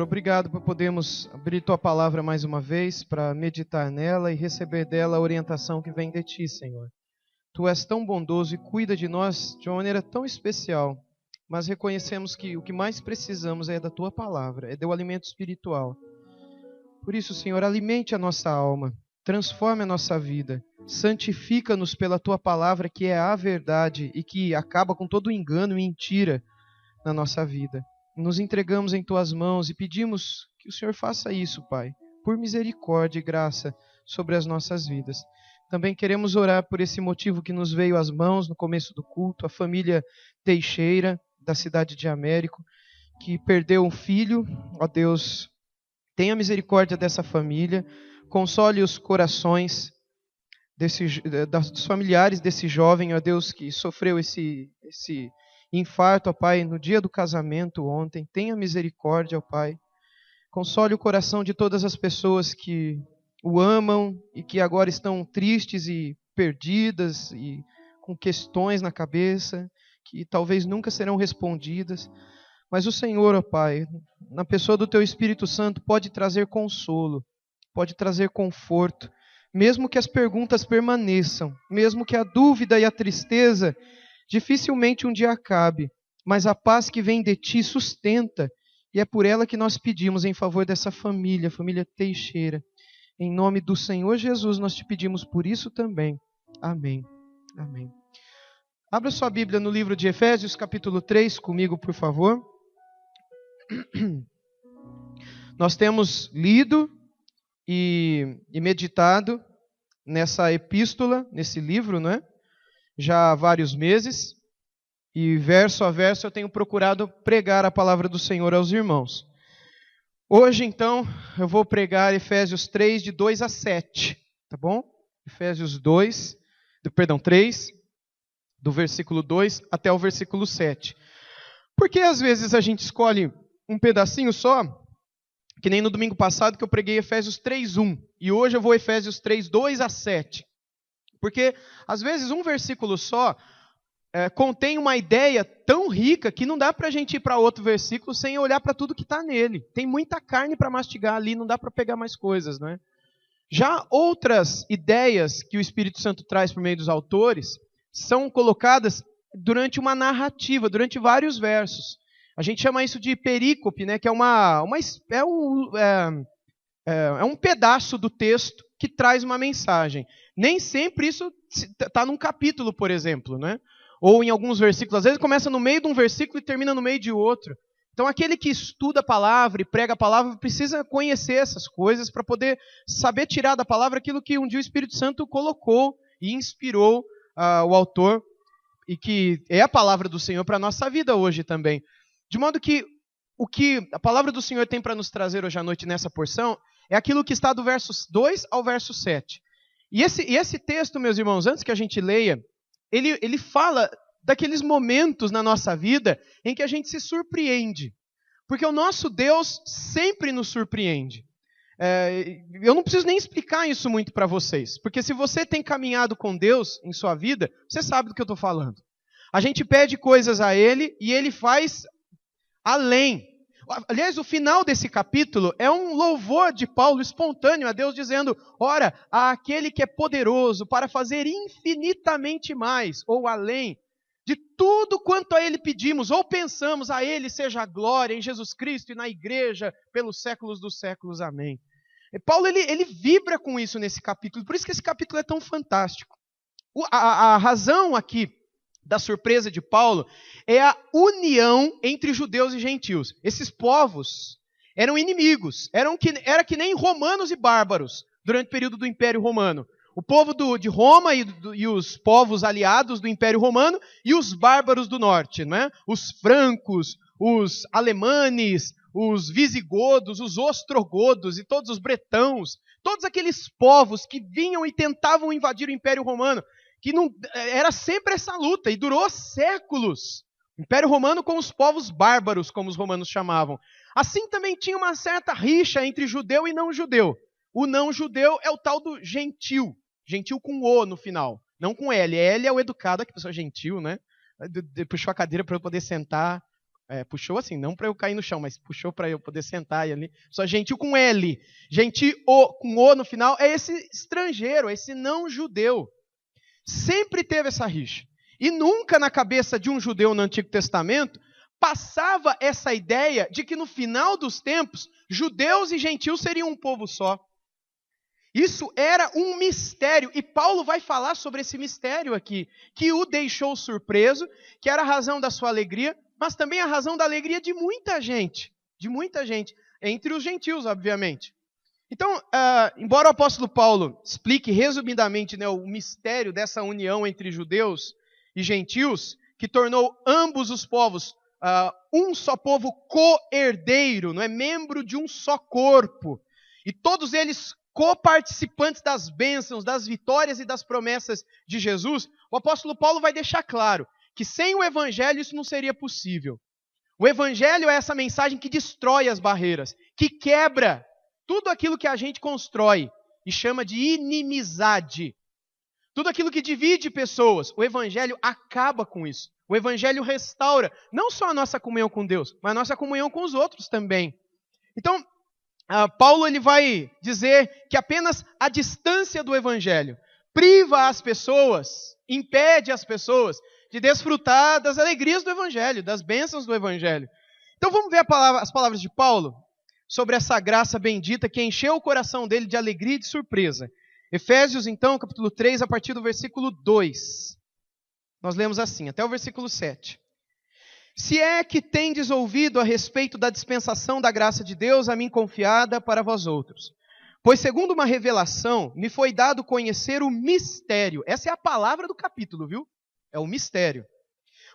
Senhor, obrigado por podermos abrir Tua palavra mais uma vez, para meditar nela e receber dela a orientação que vem de Ti, Senhor. Tu és tão bondoso e cuida de nós de uma maneira tão especial, mas reconhecemos que o que mais precisamos é da Tua palavra, é do alimento espiritual. Por isso, Senhor, alimente a nossa alma, transforme a nossa vida, santifica-nos pela Tua palavra, que é a verdade e que acaba com todo engano e mentira na nossa vida. Nos entregamos em Tuas mãos e pedimos que o Senhor faça isso, Pai, por misericórdia e graça sobre as nossas vidas. Também queremos orar por esse motivo que nos veio às mãos no começo do culto, a família Teixeira, da cidade de Américo, que perdeu um filho. Ó Deus, tenha misericórdia dessa família, console os corações dos familiares desse jovem, ó Deus, que sofreu esse infarto, ó Pai, no dia do casamento ontem. Tenha misericórdia, ó Pai. Console o coração de todas as pessoas que o amam e que agora estão tristes e perdidas e com questões na cabeça que talvez nunca serão respondidas. Mas o Senhor, ó Pai, na pessoa do Teu Espírito Santo, pode trazer consolo, pode trazer conforto, mesmo que as perguntas permaneçam, mesmo que a dúvida e a tristeza dificilmente um dia acabe, mas a paz que vem de Ti sustenta, e é por ela que nós pedimos em favor dessa família, família Teixeira. Em nome do Senhor Jesus, nós te pedimos por isso também. Amém. Amém. Abra sua Bíblia no livro de Efésios, capítulo 3, comigo, por favor. Nós temos lido e meditado nessa epístola, nesse livro, não é? Já há vários meses, e verso a verso eu tenho procurado pregar a palavra do Senhor aos irmãos. Hoje, então, eu vou pregar Efésios 3, de 2 a 7, tá bom? Efésios 3, do versículo 2 até o versículo 7. Porque às vezes a gente escolhe um pedacinho só, que nem no domingo passado que eu preguei Efésios 3:1, e hoje eu vou Efésios 3, 2 a 7. Porque, às vezes, um versículo só contém uma ideia tão rica que não dá para a gente ir para outro versículo sem olhar para tudo que está nele. Tem muita carne para mastigar ali, não dá para pegar mais coisas, não é? Já outras ideias que o Espírito Santo traz por meio dos autores são colocadas durante uma narrativa, durante vários versos. A gente chama isso de perícope, né? Que é um pedaço do texto que traz uma mensagem. Nem sempre isso está num capítulo, por exemplo, né? Ou em alguns versículos. Às vezes começa no meio de um versículo e termina no meio de outro. Então aquele que estuda a palavra e prega a palavra precisa conhecer essas coisas para poder saber tirar da palavra aquilo que um dia o Espírito Santo colocou e inspirou o autor, e que é a palavra do Senhor para a nossa vida hoje também. De modo que o que a palavra do Senhor tem para nos trazer hoje à noite nessa porção é aquilo que está do verso 2 ao verso 7. E esse texto, meus irmãos, antes que a gente leia, ele fala daqueles momentos na nossa vida em que a gente se surpreende. Porque o nosso Deus sempre nos surpreende. Eu não preciso nem explicar isso muito para vocês. Porque se você tem caminhado com Deus em sua vida, você sabe do que eu estou falando. A gente pede coisas a Ele e Ele faz além. Aliás, o final desse capítulo é um louvor de Paulo espontâneo a Deus, dizendo: ora, aquele que é poderoso para fazer infinitamente mais, ou além, de tudo quanto a Ele pedimos, ou pensamos, a Ele seja a glória em Jesus Cristo e na igreja, pelos séculos dos séculos. Amém. E Paulo, ele vibra com isso nesse capítulo, por isso que esse capítulo é tão fantástico. A razão aqui da surpresa de Paulo é a união entre judeus e gentios. Esses povos eram inimigos, era que nem romanos e bárbaros durante o período do Império Romano. O povo de Roma e os povos aliados do Império Romano e os bárbaros do norte, não é? Os francos, os alemanes, os visigodos, os ostrogodos e todos os bretãos, todos aqueles povos que vinham e tentavam invadir o Império Romano, que não, era sempre essa luta, e durou séculos. O Império Romano com os povos bárbaros, como os romanos chamavam. Assim também tinha uma certa rixa entre judeu e não-judeu. O não-judeu é o tal do gentil. Gentil com O no final, não com L. L é o educado, que pessoa gentil, né? Puxou a cadeira para eu poder sentar Puxou assim, não para eu cair no chão, mas puxou para eu poder sentar ali. Só gentil com L. Gentil com O no final é esse estrangeiro, esse não judeu. Sempre teve essa rixa. E nunca na cabeça de um judeu no Antigo Testamento passava essa ideia de que no final dos tempos, judeus e gentios seriam um povo só. Isso era um mistério, e Paulo vai falar sobre esse mistério aqui, que o deixou surpreso, que era a razão da sua alegria, mas também a razão da alegria de muita gente, entre os gentios, obviamente. Então, embora o apóstolo Paulo explique resumidamente, né, o mistério dessa união entre judeus e gentios, que tornou ambos os povos um só povo co-herdeiro, não é? Membro de um só corpo, e todos eles coparticipantes das bênçãos, das vitórias e das promessas de Jesus, o apóstolo Paulo vai deixar claro que sem o evangelho isso não seria possível. O evangelho é essa mensagem que destrói as barreiras, que quebra tudo aquilo que a gente constrói e chama de inimizade. Tudo aquilo que divide pessoas, o evangelho acaba com isso. O evangelho restaura não só a nossa comunhão com Deus, mas a nossa comunhão com os outros também. Então, Paulo ele vai dizer que apenas a distância do evangelho priva as pessoas, impede as pessoas de desfrutar das alegrias do evangelho, das bênçãos do evangelho. Então vamos ver as palavras de Paulo sobre essa graça bendita que encheu o coração dele de alegria e de surpresa. Efésios, então, capítulo 3, a partir do versículo 2. Nós lemos assim, até o versículo 7. Se é que tendes ouvido a respeito da dispensação da graça de Deus a mim confiada para vós outros. Pois segundo uma revelação, me foi dado conhecer o mistério. Essa é a palavra do capítulo, viu? É o mistério.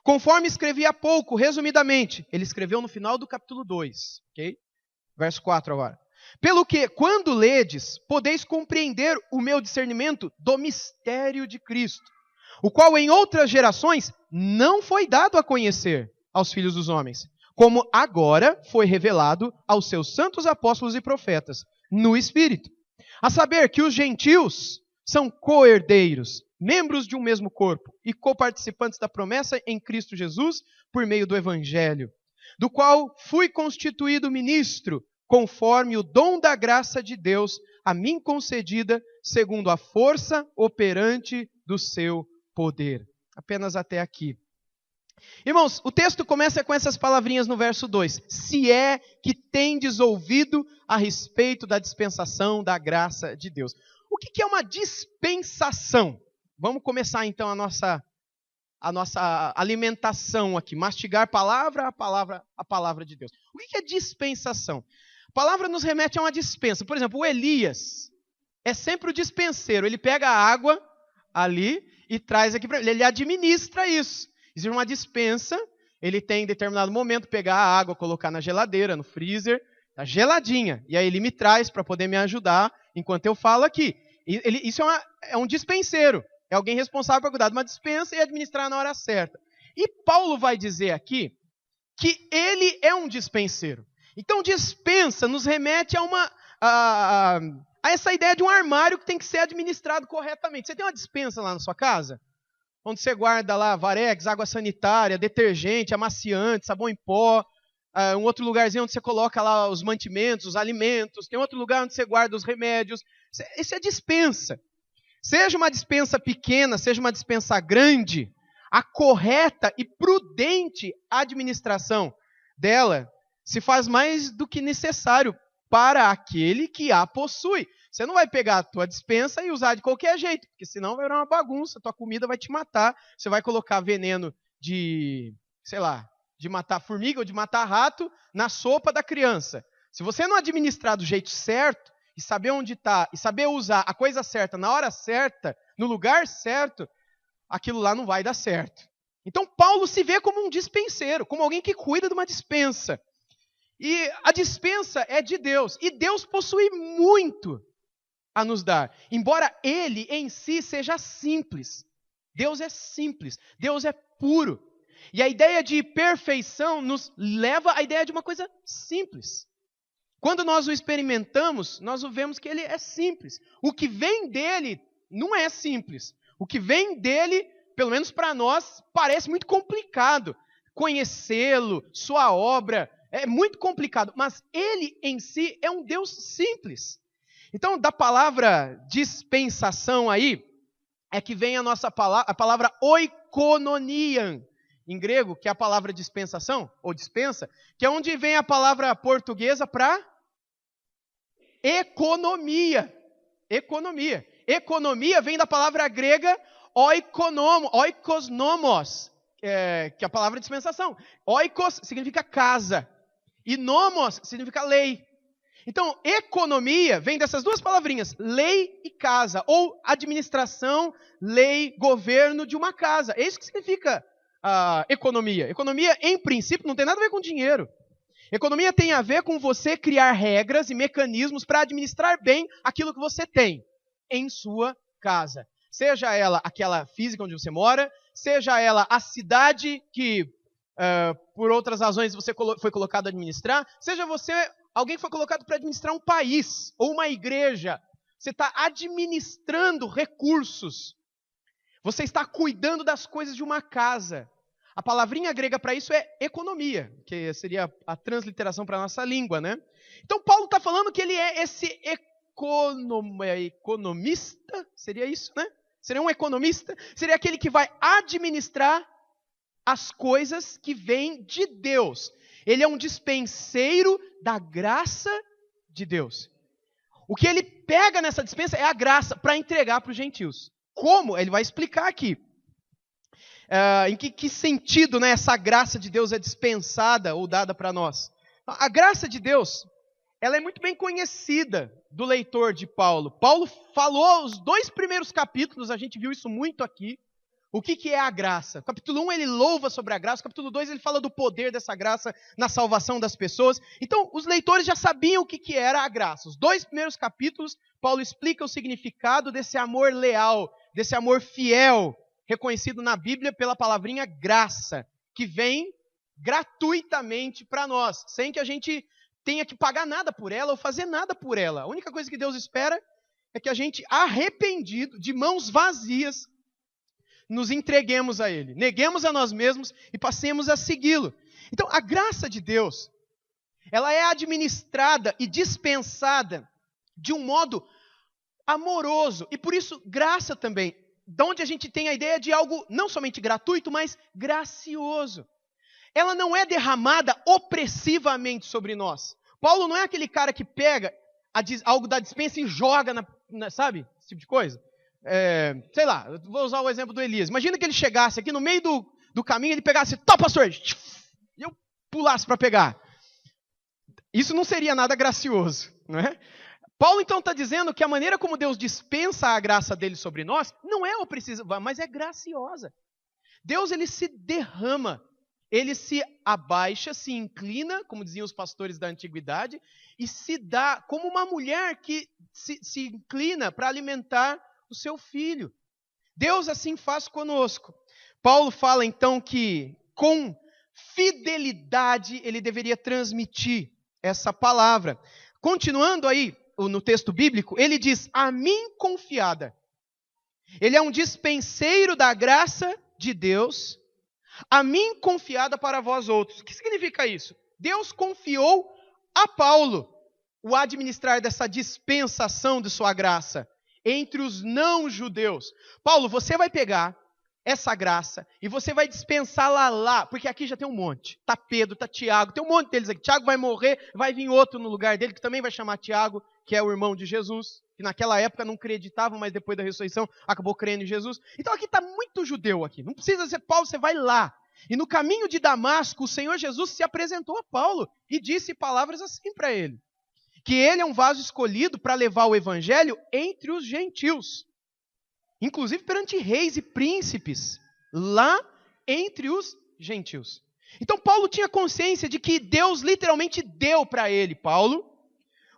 Conforme escrevi há pouco, resumidamente, ele escreveu no final do capítulo 2, ok? Verso 4 agora. Pelo que, quando ledes, podeis compreender o meu discernimento do mistério de Cristo, o qual em outras gerações não foi dado a conhecer aos filhos dos homens, como agora foi revelado aos seus santos apóstolos e profetas, no Espírito. A saber que os gentios são co-herdeiros, membros de um mesmo corpo e coparticipantes da promessa em Cristo Jesus por meio do Evangelho, do qual fui constituído ministro, conforme o dom da graça de Deus a mim concedida, segundo a força operante do seu poder. Apenas até aqui. Irmãos, o texto começa com essas palavrinhas no verso 2. Se é que tendes ouvido a respeito da dispensação da graça de Deus. O que é uma dispensação? Vamos começar então a nossa alimentação aqui. Mastigar a palavra de Deus. O que é dispensação? A palavra nos remete a uma dispensa. Por exemplo, o Elias é sempre o dispenseiro. Ele pega a água ali e traz aqui para ele. Ele administra isso. Existe uma dispensa, ele tem em determinado momento pegar a água, colocar na geladeira, no freezer, está geladinha. E aí ele me traz para poder me ajudar enquanto eu falo aqui. Isso é um dispenseiro. É alguém responsável por cuidar de uma dispensa e administrar na hora certa. E Paulo vai dizer aqui que ele é um dispenseiro. Então dispensa nos remete a essa ideia de um armário que tem que ser administrado corretamente. Você tem uma dispensa lá na sua casa? Onde você guarda lá varex, água sanitária, detergente, amaciante, sabão em pó. Um outro lugarzinho onde você coloca lá os mantimentos, os alimentos. Tem outro lugar onde você guarda os remédios. Isso é dispensa. Seja uma dispensa pequena, seja uma dispensa grande, a correta e prudente administração dela se faz mais do que necessário para aquele que a possui. Você não vai pegar a tua dispensa e usar de qualquer jeito, porque senão vai virar uma bagunça, tua comida vai te matar. Você vai colocar veneno de matar formiga ou de matar rato na sopa da criança. Se você não administrar do jeito certo, e saber onde está, e saber usar a coisa certa na hora certa, no lugar certo, aquilo lá não vai dar certo. Então Paulo se vê como um dispenseiro, como alguém que cuida de uma dispensa. E a dispensa é de Deus, e Deus possui muito a nos dar, embora ele em si seja simples. Deus é simples, Deus é puro. E a ideia de perfeição nos leva à ideia de uma coisa simples. Quando nós o experimentamos, nós vemos que ele é simples. O que vem dele não é simples. O que vem dele, pelo menos para nós, parece muito complicado. conhecê-lo, sua obra. É muito complicado, mas ele em si é um Deus simples. Então, da palavra dispensação aí, é que vem a palavra oikononian, em grego, que é a palavra dispensação, ou dispensa, que é onde vem a palavra portuguesa para economia. Economia. Economia vem da palavra grega oikosnomos, que é a palavra dispensação. Oikos significa casa, e nomos significa lei. Então, economia vem dessas duas palavrinhas, lei e casa, ou administração, lei, governo de uma casa. É isso que significa economia. Economia, em princípio, não tem nada a ver com dinheiro. Economia tem a ver com você criar regras e mecanismos para administrar bem aquilo que você tem em sua casa. Seja ela aquela física onde você mora, seja ela a cidade que, por outras razões, você foi colocado a administrar, seja você alguém que foi colocado para administrar um país ou uma igreja. Você está administrando recursos. Você está cuidando das coisas de uma casa. A palavrinha grega para isso é economia, que seria a transliteração para a nossa língua, né? Então, Paulo está falando que ele é esse economista, seria isso, né? Seria um economista, seria aquele que vai administrar as coisas que vêm de Deus. Ele é um dispenseiro da graça de Deus. O que ele pega nessa dispensa é a graça para entregar para os gentios. Como? Ele vai explicar aqui. Em que sentido, né, essa graça de Deus é dispensada ou dada para nós? A graça de Deus, ela é muito bem conhecida do leitor de Paulo. Paulo falou os 2 primeiros capítulos, a gente viu isso muito aqui. O que é a graça? Capítulo 1 ele louva sobre a graça, capítulo 2 ele fala do poder dessa graça na salvação das pessoas. Então, os leitores já sabiam o que era a graça. Os 2 primeiros capítulos, Paulo explica o significado desse amor leal, desse amor fiel, reconhecido na Bíblia pela palavrinha graça, que vem gratuitamente para nós, sem que a gente tenha que pagar nada por ela ou fazer nada por ela. A única coisa que Deus espera é que a gente, arrependido, de mãos vazias, nos entreguemos a Ele, neguemos a nós mesmos e passemos a segui-lo. Então, a graça de Deus, ela é administrada e dispensada de um modo amoroso, e por isso graça também, de onde a gente tem a ideia de algo não somente gratuito, mas gracioso. Ela não é derramada opressivamente sobre nós. Paulo não é aquele cara que pega algo da dispensa e joga, sabe? Esse tipo de coisa. Sei lá, vou usar o exemplo do Elias. Imagina que ele chegasse aqui no meio do caminho, ele pegasse, tá, pastor, e eu pulasse para pegar. Isso não seria nada gracioso, não é? Paulo então está dizendo que a maneira como Deus dispensa a graça dele sobre nós não é opressiva, mas é graciosa. Deus ele se derrama, ele se abaixa, se inclina, como diziam os pastores da antiguidade, e se dá como uma mulher que se inclina para alimentar o seu filho. Deus assim faz conosco. Paulo fala então que com fidelidade ele deveria transmitir essa palavra. Continuando aí no texto bíblico, ele diz, a mim confiada. Ele é um dispenseiro da graça de Deus, a mim confiada para vós outros. O que significa isso? Deus confiou a Paulo o administrar dessa dispensação de sua graça entre os não-judeus. Paulo, você vai pegar essa graça e você vai dispensá-la lá, porque aqui já tem um monte. Está Pedro, está Tiago, tem um monte deles aqui. Tiago vai morrer, vai vir outro no lugar dele, que também vai chamar Tiago, que é o irmão de Jesus, que naquela época não acreditavam, mas depois da ressurreição acabou crendo em Jesus. Então aqui está muito judeu aqui. Não precisa ser Paulo, você vai lá. E no caminho de Damasco, o Senhor Jesus se apresentou a Paulo e disse palavras assim para ele. Que ele é um vaso escolhido para levar o evangelho entre os gentios. Inclusive perante reis e príncipes, lá entre os gentios. Então Paulo tinha consciência de que Deus literalmente deu para ele, Paulo,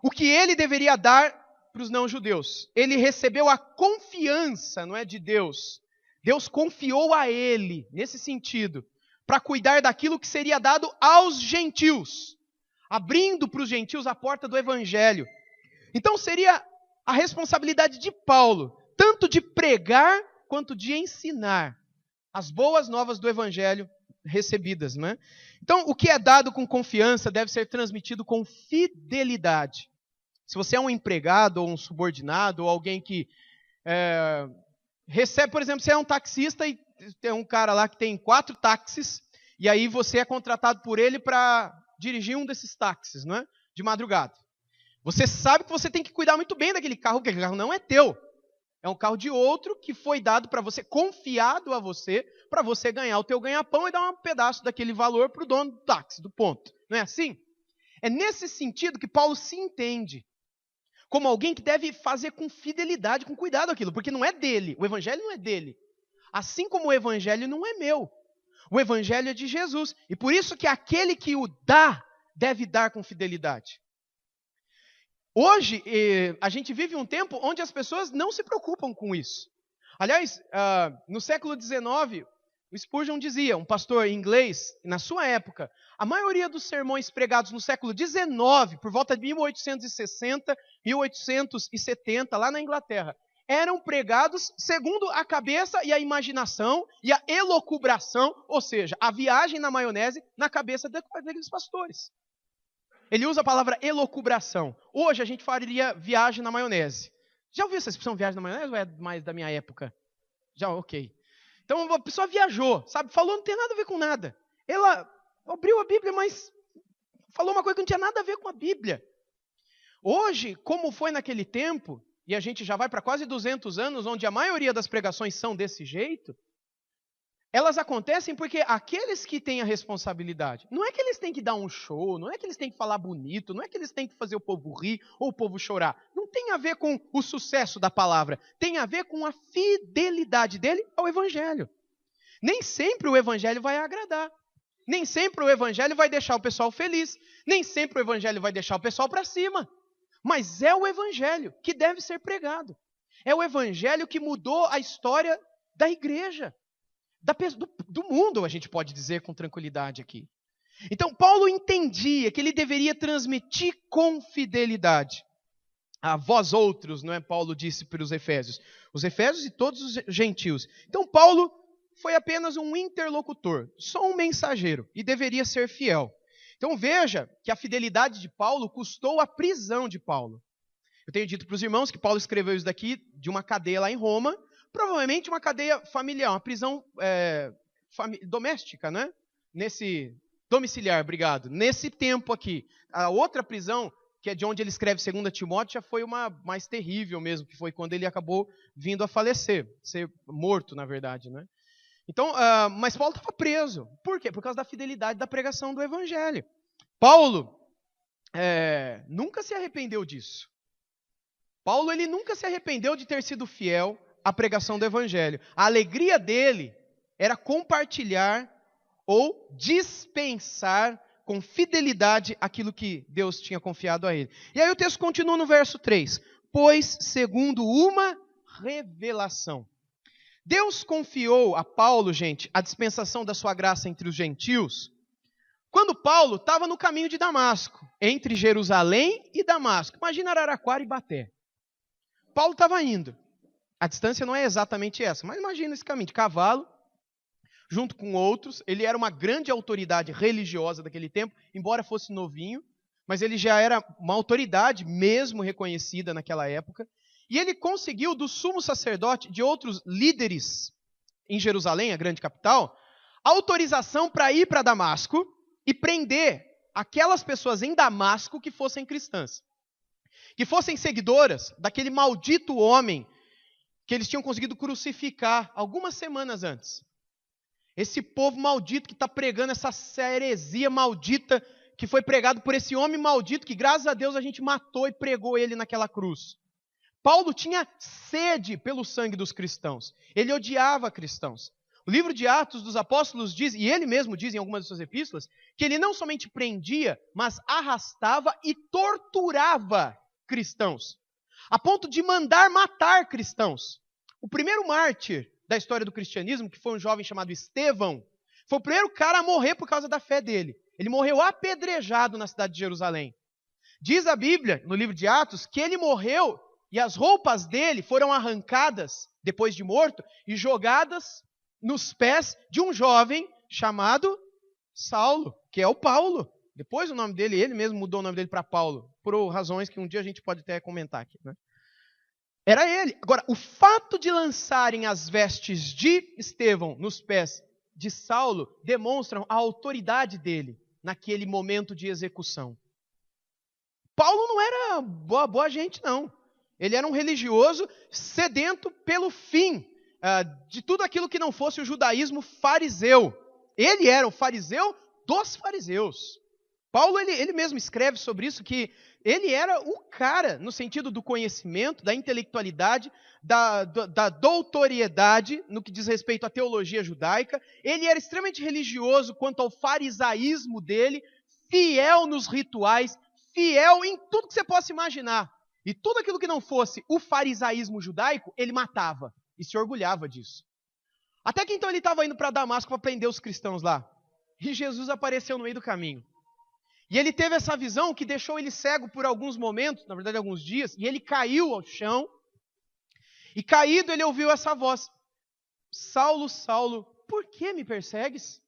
o que ele deveria dar para os não-judeus. Ele recebeu a confiança, não é, de Deus. Deus confiou a ele, nesse sentido, para cuidar daquilo que seria dado aos gentios, abrindo para os gentios a porta do evangelho. Então seria a responsabilidade de Paulo, tanto de pregar quanto de ensinar as boas novas do evangelho recebidas, né? Então, o que é dado com confiança deve ser transmitido com fidelidade. Se você é um empregado ou um subordinado ou alguém que recebe, por exemplo, você é um taxista e tem um cara lá que tem 4 táxis e aí você é contratado por ele para dirigir um desses táxis, não é? De madrugada. Você sabe que você tem que cuidar muito bem daquele carro, porque aquele carro não é teu. É um carro de outro que foi dado para você, confiado a você, para você ganhar o teu ganha-pão e dar um pedaço daquele valor para o dono do táxi, do ponto. Não é assim? É nesse sentido que Paulo se entende como alguém que deve fazer com fidelidade, com cuidado aquilo, porque não é dele, o evangelho não é dele. Assim como o evangelho não é meu. O evangelho é de Jesus. E por isso que aquele que o dá, deve dar com fidelidade. Hoje, a gente vive um tempo onde as pessoas não se preocupam com isso. Aliás, no século XIX, o Spurgeon dizia, um pastor inglês, na sua época, a maioria dos sermões pregados no século XIX, por volta de 1860, 1870, lá na Inglaterra, eram pregados segundo a cabeça e a imaginação e a elocubração, ou seja, a viagem na maionese na cabeça daqueles pastores. Ele usa a palavra elocubração. Hoje a gente faria viagem na maionese. Já ouviu essa expressão viagem na maionese ou é mais da minha época? Já, ok. Então a pessoa viajou, sabe? Falou, não tem nada a ver com nada. Ela abriu a Bíblia, mas falou uma coisa que não tinha nada a ver com a Bíblia. Hoje, como foi naquele tempo, e a gente já vai para quase 200 anos, onde a maioria das pregações são desse jeito, elas acontecem porque aqueles que têm a responsabilidade, não é que eles têm que dar um show, não é que eles têm que falar bonito, não é que eles têm que fazer o povo rir ou o povo chorar. Não tem a ver com o sucesso da palavra, tem a ver com a fidelidade dele ao evangelho. Nem sempre o evangelho vai agradar. Nem sempre o evangelho vai deixar o pessoal feliz. Nem sempre o evangelho vai deixar o pessoal para cima. Mas é o evangelho que deve ser pregado. É o evangelho que mudou a história da igreja. Do mundo, a gente pode dizer com tranquilidade aqui. Então, Paulo entendia que ele deveria transmitir com fidelidade. A vós outros, não é? Paulo disse para os Efésios. Os Efésios e todos os gentios. Então, Paulo foi apenas um interlocutor, só um mensageiro, e deveria ser fiel. Então, veja que a fidelidade de Paulo custou a prisão de Paulo. Eu tenho dito para os irmãos que Paulo escreveu isso daqui de uma cadeia lá em Roma, provavelmente uma cadeia familiar, uma prisão doméstica, né? Domiciliar, obrigado. Nesse tempo aqui. A outra prisão, que é de onde ele escreve 2 Timóteo, já foi uma mais terrível mesmo, que foi quando ele acabou vindo a falecer, ser morto, na verdade, né? Então, mas Paulo estava preso. Por quê? Por causa da fidelidade da pregação do evangelho. Paulo nunca se arrependeu disso. Paulo ele nunca se arrependeu de ter sido fiel a pregação do evangelho. A alegria dele era compartilhar ou dispensar com fidelidade aquilo que Deus tinha confiado a ele. E aí o texto continua no verso 3. Pois, segundo uma revelação. Deus confiou a Paulo, gente, a dispensação da sua graça entre os gentios, quando Paulo estava no caminho de Damasco, entre Jerusalém e Damasco. Imagina Araraquara e Baté. Paulo estava indo. A distância não é exatamente essa, mas imagina esse caminho de cavalo, junto com outros. Ele era uma grande autoridade religiosa daquele tempo, embora fosse novinho, mas ele já era uma autoridade mesmo reconhecida naquela época. E ele conseguiu do sumo sacerdote, de outros líderes em Jerusalém, a grande capital, autorização para ir para Damasco e prender aquelas pessoas em Damasco que fossem cristãs, que fossem seguidoras daquele maldito homem que eles tinham conseguido crucificar algumas semanas antes. Esse povo maldito que está pregando essa heresia maldita que foi pregado por esse homem maldito que, graças a Deus, a gente matou e pregou ele naquela cruz. Paulo tinha sede pelo sangue dos cristãos. Ele odiava cristãos. O livro de Atos dos Apóstolos diz, e ele mesmo diz em algumas de suas epístolas, que ele não somente prendia, mas arrastava e torturava cristãos, a ponto de mandar matar cristãos. O primeiro mártir da história do cristianismo, que foi um jovem chamado Estevão, foi o primeiro cara a morrer por causa da fé dele. Ele morreu apedrejado na cidade de Jerusalém. Diz a Bíblia, no livro de Atos, que ele morreu e as roupas dele foram arrancadas, depois de morto, e jogadas nos pés de um jovem chamado Saulo, que é o Paulo. Depois o nome dele, ele mesmo mudou o nome dele para Paulo, por razões que um dia a gente pode até comentar aqui, né? Era ele. Agora, o fato de lançarem as vestes de Estevão nos pés de Saulo demonstram a autoridade dele naquele momento de execução. Paulo não era boa gente, não. Ele era um religioso sedento pelo fim de tudo aquilo que não fosse o judaísmo fariseu. Ele era o fariseu dos fariseus. Paulo, ele mesmo escreve sobre isso, que ele era o cara no sentido do conhecimento, da intelectualidade, da doutoriedade, no que diz respeito à teologia judaica. Ele era extremamente religioso quanto ao farisaísmo dele, fiel nos rituais, fiel em tudo que você possa imaginar. E tudo aquilo que não fosse o farisaísmo judaico, ele matava e se orgulhava disso. Até que então ele estava indo para Damasco para prender os cristãos lá. E Jesus apareceu no meio do caminho. E ele teve essa visão que deixou ele cego por alguns momentos, na verdade alguns dias, e ele caiu ao chão. E caído ele ouviu essa voz: Saulo, Saulo, por que me persegues?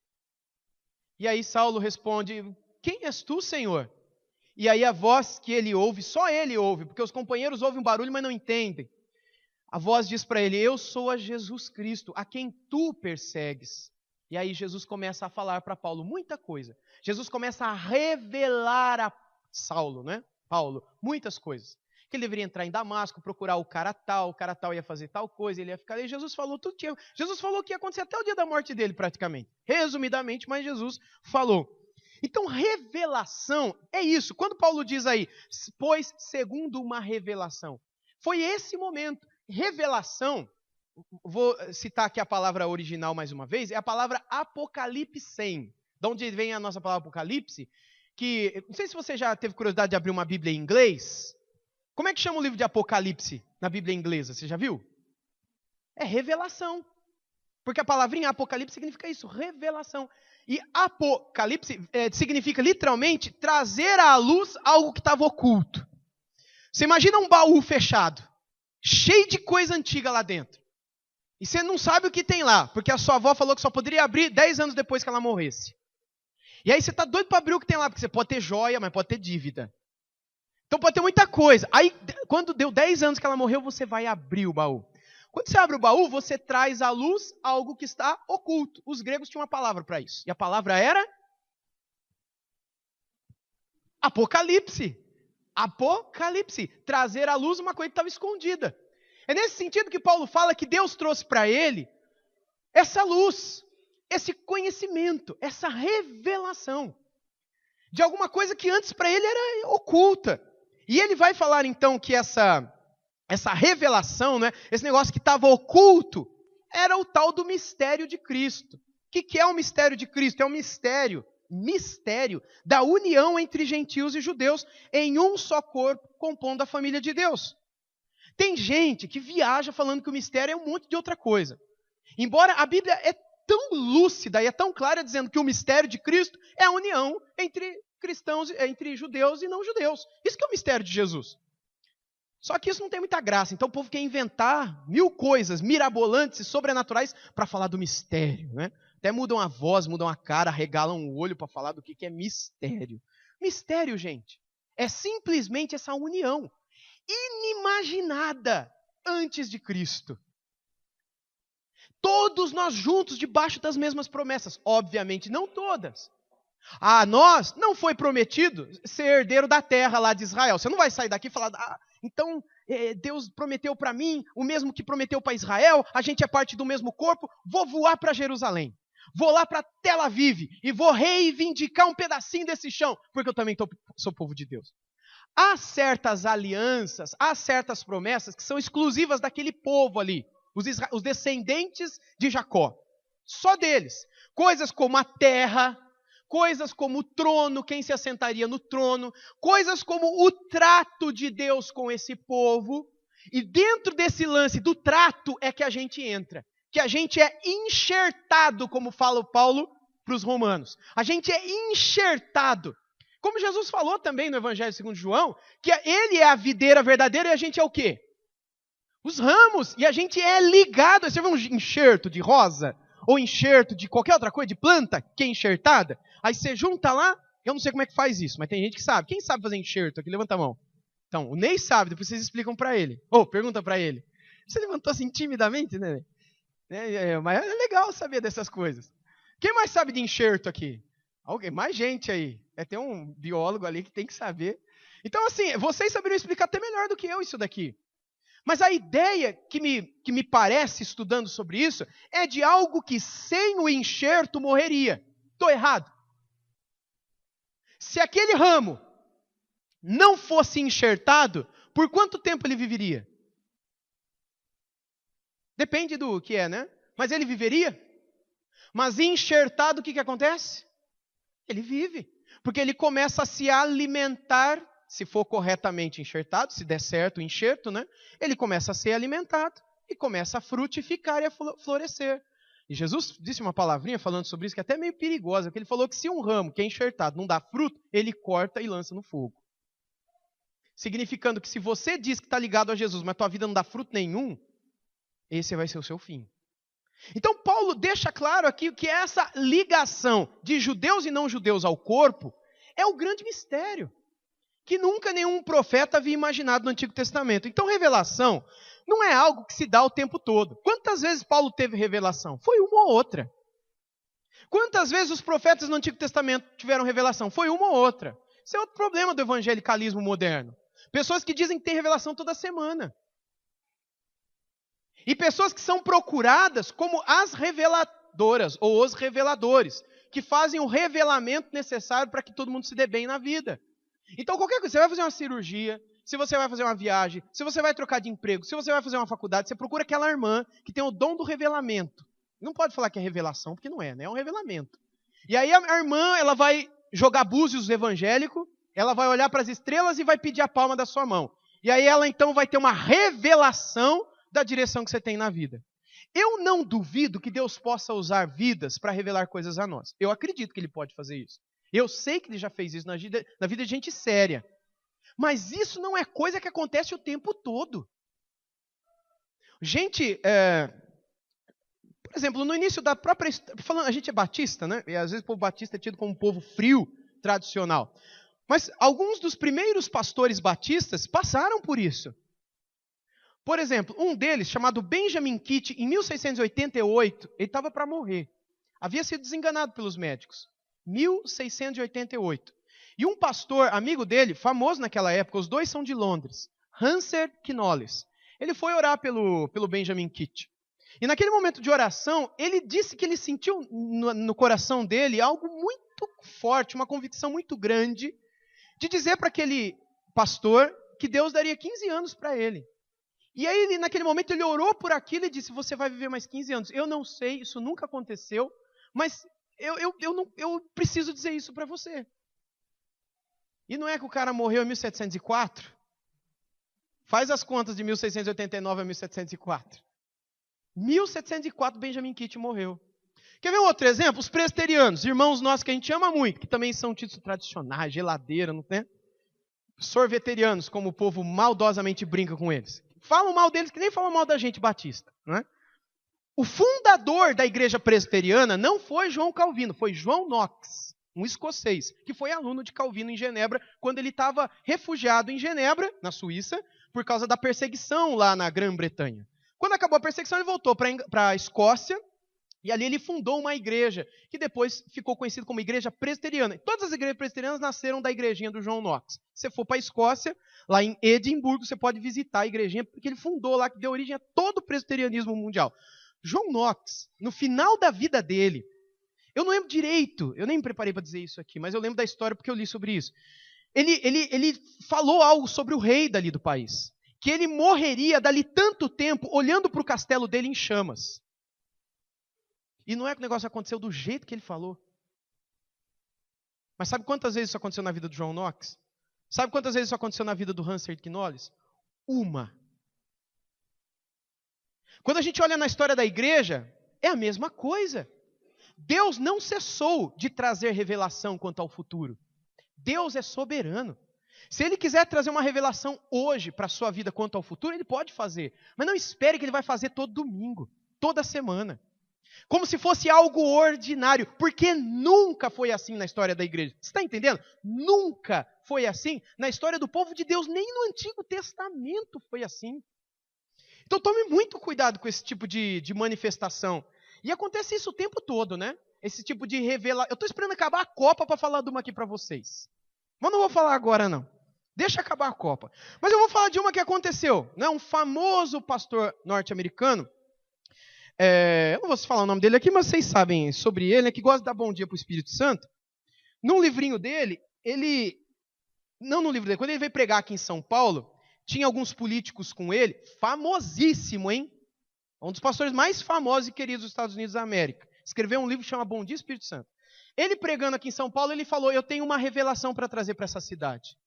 E aí Saulo responde: quem és tu, Senhor? E aí a voz que ele ouve, só ele ouve, porque os companheiros ouvem um barulho, mas não entendem. A voz diz para ele: eu sou a Jesus Cristo, a quem tu persegues. E aí Jesus começa a falar para Paulo muita coisa. Jesus começa a revelar a Saulo, né? Paulo, muitas coisas. Que ele deveria entrar em Damasco, procurar o cara tal ia fazer tal coisa, ele ia ficar ali. Jesus falou tudo. Jesus falou que ia acontecer até o dia da morte dele, praticamente. Resumidamente, mas Jesus falou. Então, revelação é isso. Quando Paulo diz aí, pois segundo uma revelação, foi esse momento. Revelação, vou citar aqui a palavra original mais uma vez, é a palavra apocalipsem. De onde vem a nossa palavra apocalipse? Que, não sei se você já teve curiosidade de abrir uma Bíblia em inglês. Como é que chama o livro de Apocalipse na Bíblia inglesa? Você já viu? É revelação. Porque a palavrinha apocalipse significa isso, revelação. E apocalipse significa literalmente trazer à luz algo que estava oculto. Você imagina um baú fechado, cheio de coisa antiga lá dentro. E você não sabe o que tem lá, porque a sua avó falou que só poderia abrir 10 anos depois que ela morresse. E aí você está doido para abrir o que tem lá, porque você pode ter joia, mas pode ter dívida. Então pode ter muita coisa. Aí, quando deu 10 anos que ela morreu, você vai abrir o baú. Quando você abre o baú, você traz à luz algo que está oculto. Os gregos tinham uma palavra para isso. E a palavra era apocalipse. Apocalipse. Trazer à luz uma coisa que estava escondida. É nesse sentido que Paulo fala que Deus trouxe para ele essa luz, esse conhecimento, essa revelação de alguma coisa que antes para ele era oculta. E ele vai falar então que essa revelação, né, esse negócio que estava oculto, era o tal do mistério de Cristo. O que é o mistério de Cristo? É o mistério da união entre gentios e judeus em um só corpo, compondo a família de Deus. Tem gente que viaja falando que o mistério é um monte de outra coisa. Embora a Bíblia é tão lúcida e é tão clara dizendo que o mistério de Cristo é a união entre cristãos, entre judeus e não judeus. Isso que é o mistério de Jesus. Só que isso não tem muita graça. Então o povo quer inventar 1000 coisas mirabolantes e sobrenaturais para falar do mistério, né? Até mudam a voz, mudam a cara, regalam o olho para falar do que é mistério. Mistério, gente, é simplesmente essa união inimaginada antes de Cristo. Todos nós juntos debaixo das mesmas promessas. Obviamente não todas. A nós não foi prometido ser herdeiro da terra lá de Israel. Você não vai sair daqui e falar, então Deus prometeu para mim o mesmo que prometeu para Israel, a gente é parte do mesmo corpo, vou voar para Jerusalém. Vou lá para Tel Aviv e vou reivindicar um pedacinho desse chão, porque eu também sou povo de Deus. Há certas alianças, há certas promessas que são exclusivas daquele povo ali, os descendentes de Jacó. Só deles. Coisas como a terra, coisas como o trono, quem se assentaria no trono, coisas como o trato de Deus com esse povo. E dentro desse lance do trato é que a gente entra. Que a gente é enxertado, como fala o Paulo para os romanos. A gente é enxertado. Como Jesus falou também no Evangelho segundo João, que ele é a videira verdadeira e a gente é o quê? Os ramos. E a gente é ligado. Você vê um enxerto de rosa? ou enxerto de qualquer outra coisa, de planta, que é enxertada, aí você junta lá, eu não sei como é que faz isso, mas tem gente que sabe. Quem sabe fazer enxerto aqui? Levanta a mão. Então, o Ney sabe, depois vocês explicam para ele. Ou pergunta para ele. Você levantou assim timidamente, né? Mas é legal saber dessas coisas. Quem mais sabe de enxerto aqui? Alguém, mais gente aí. Tem um biólogo ali que tem que saber. Então, assim, vocês saberiam explicar até melhor do que eu isso daqui. Mas a ideia que me parece, estudando sobre isso, é de algo que sem o enxerto morreria. Estou errado? Se aquele ramo não fosse enxertado, por quanto tempo ele viveria? Depende do que é, né? Mas ele viveria? Mas enxertado, o que acontece? Ele vive. Porque ele começa a se alimentar, se for corretamente enxertado, se der certo o enxerto, né? Ele começa a ser alimentado e começa a frutificar e a florescer. E Jesus disse uma palavrinha falando sobre isso que é até meio perigosa, porque ele falou que se um ramo que é enxertado não dá fruto, ele corta e lança no fogo. Significando que se você diz que está ligado a Jesus, mas tua vida não dá fruto nenhum, esse vai ser o seu fim. Então Paulo deixa claro aqui que essa ligação de judeus e não judeus ao corpo é o grande mistério, que nunca nenhum profeta havia imaginado no Antigo Testamento. Então revelação não é algo que se dá o tempo todo. Quantas vezes Paulo teve revelação? Foi uma ou outra. Quantas vezes os profetas no Antigo Testamento tiveram revelação? Foi uma ou outra. Isso é outro problema do evangelicalismo moderno. Pessoas que dizem que tem revelação toda semana. E pessoas que são procuradas como as reveladoras ou os reveladores, que fazem o revelamento necessário para que todo mundo se dê bem na vida. Então qualquer coisa, você vai fazer uma cirurgia, se você vai fazer uma viagem, se você vai trocar de emprego, se você vai fazer uma faculdade, você procura aquela irmã que tem o dom do revelamento. Não pode falar que é revelação, porque não é, né? É um revelamento. E aí a irmã, ela vai jogar búzios evangélicos, ela vai olhar para as estrelas e vai pedir a palma da sua mão. E aí ela então vai ter uma revelação da direção que você tem na vida. Eu não duvido que Deus possa usar vidas para revelar coisas a nós. Eu acredito que Ele pode fazer isso. Eu sei que Ele já fez isso na vida de gente séria. Mas isso não é coisa que acontece o tempo todo. Gente, por exemplo, no início da própria... Falando, a gente é batista, né? E às vezes o povo batista é tido como um povo frio, tradicional. Mas alguns dos primeiros pastores batistas passaram por isso. Por exemplo, um deles, chamado Benjamin Kitt, em 1688, ele estava para morrer. Havia sido desenganado pelos médicos. 1688. E um pastor, amigo dele, famoso naquela época, os dois são de Londres, Hanser Knowles. Ele foi orar pelo Benjamin Kitt. E naquele momento de oração, ele disse que ele sentiu no coração dele algo muito forte, uma convicção muito grande, de dizer para aquele pastor que Deus daria 15 anos para ele. E aí, naquele momento, ele orou por aquilo e disse, você vai viver mais 15 anos. Eu não sei, isso nunca aconteceu, mas eu preciso dizer isso para você. E não é que o cara morreu em 1704? Faz as contas de 1689 a 1704. 1704, Benjamin Kitt morreu. Quer ver um outro exemplo? Os presbiterianos, irmãos nossos que a gente ama muito, que também são tidos tradicionais, geladeira, não tem? Sorveterianos, como o povo maldosamente brinca com eles. Falam mal deles que nem falam mal da gente batista. Não é? O fundador da igreja presbiteriana não foi João Calvino, foi João Knox, um escocês, que foi aluno de Calvino em Genebra, quando ele estava refugiado em Genebra, na Suíça, por causa da perseguição lá na Grã-Bretanha. Quando acabou a perseguição, ele voltou para a Escócia, e ali ele fundou uma igreja, que depois ficou conhecida como Igreja Presbiteriana. Todas as igrejas presbiterianas nasceram da igrejinha do João Knox. Se você for para a Escócia, lá em Edimburgo, você pode visitar a igrejinha, porque ele fundou lá, que deu origem a todo o presbiterianismo mundial. João Knox, no final da vida dele, eu não lembro direito, eu nem me preparei para dizer isso aqui, mas eu lembro da história porque eu li sobre isso. Ele falou algo sobre o rei dali do país, que ele morreria dali tanto tempo olhando para o castelo dele em chamas. E não é que o negócio aconteceu do jeito que ele falou. Mas sabe quantas vezes isso aconteceu na vida do João Knox? Sabe quantas vezes isso aconteceu na vida do Hanser Knowles? Uma. Quando a gente olha na história da igreja, é a mesma coisa. Deus não cessou de trazer revelação quanto ao futuro. Deus é soberano. Se Ele quiser trazer uma revelação hoje para a sua vida quanto ao futuro, Ele pode fazer. Mas não espere que Ele vai fazer todo domingo, toda semana. Como se fosse algo ordinário, porque nunca foi assim na história da igreja. Você está entendendo? Nunca foi assim na história do povo de Deus, nem no Antigo Testamento foi assim. Então tome muito cuidado com esse tipo de manifestação. E acontece isso o tempo todo, né? Esse tipo de revelação. Eu estou esperando acabar a Copa para falar de uma aqui para vocês. Mas não vou falar agora, não. Deixa acabar a Copa. Mas eu vou falar de uma que aconteceu. Né? Um famoso pastor norte-americano. Eu não vou falar o nome dele aqui, mas vocês sabem sobre ele, né, que gosta de dar bom dia para o Espírito Santo. Num livrinho dele, quando ele veio pregar aqui em São Paulo, tinha alguns políticos com ele, famosíssimo, hein? Um dos pastores mais famosos e queridos dos Estados Unidos da América. Escreveu um livro que chama Bom Dia, Espírito Santo. Ele pregando aqui em São Paulo, ele falou, eu tenho uma revelação para trazer para essa cidade.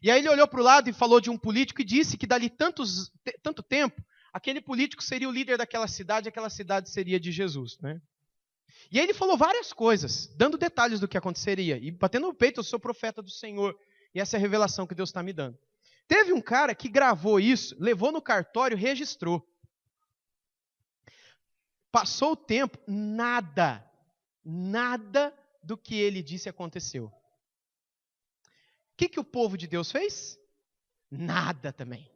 E aí ele olhou para o lado e falou de um político e disse que dali tanto tempo, aquele político seria o líder daquela cidade, aquela cidade seria de Jesus, né? E aí ele falou várias coisas, dando detalhes do que aconteceria, e batendo no peito, eu sou profeta do Senhor, e essa é a revelação que Deus está me dando. Teve um cara que gravou isso, levou no cartório, registrou. Passou o tempo, nada do que ele disse aconteceu. O que o povo de Deus fez? Nada também.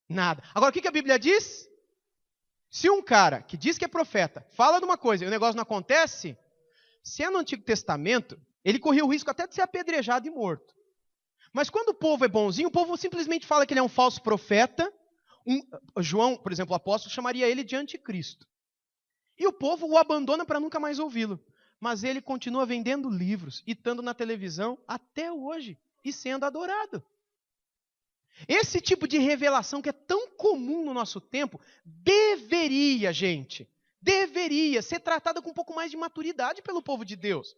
Nada. Agora, o que a Bíblia diz? Se um cara que diz que é profeta fala de uma coisa e o negócio não acontece, se é no Antigo Testamento, ele corria o risco até de ser apedrejado e morto. Mas quando o povo é bonzinho, o povo simplesmente fala que ele é um falso profeta. João, por exemplo, o apóstolo, chamaria ele de anticristo. E o povo o abandona para nunca mais ouvi-lo. Mas ele continua vendendo livros e estando na televisão até hoje e sendo adorado. Esse tipo de revelação que é tão comum no nosso tempo, deveria ser tratada com um pouco mais de maturidade pelo povo de Deus.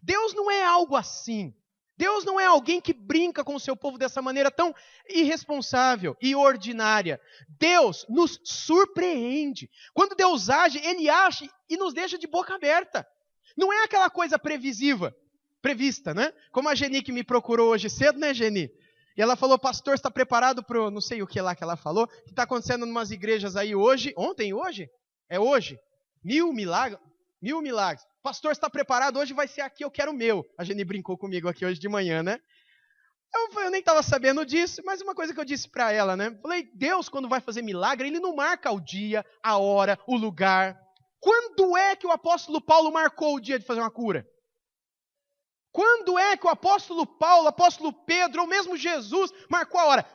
Deus não é algo assim. Deus não é alguém que brinca com o seu povo dessa maneira tão irresponsável e ordinária. Deus nos surpreende. Quando Deus age, Ele age e nos deixa de boca aberta. Não é aquela coisa prevista, né? Como a Geni que me procurou hoje cedo, né, Geni? E ela falou, pastor, está preparado para o não sei o que lá que ela falou, que está acontecendo em umas igrejas aí hoje, ontem, hoje? É hoje. 1000 milagres. Pastor, está preparado? Hoje vai ser aqui, eu quero o meu. A Geni brincou comigo aqui hoje de manhã, né? Eu nem estava sabendo disso, mas uma coisa que eu disse para ela, né? Falei, Deus, quando vai fazer milagre, Ele não marca o dia, a hora, o lugar. Quando é que o apóstolo Paulo marcou o dia de fazer uma cura? Quando é que o apóstolo Paulo, o apóstolo Pedro, ou mesmo Jesus, marcou a hora?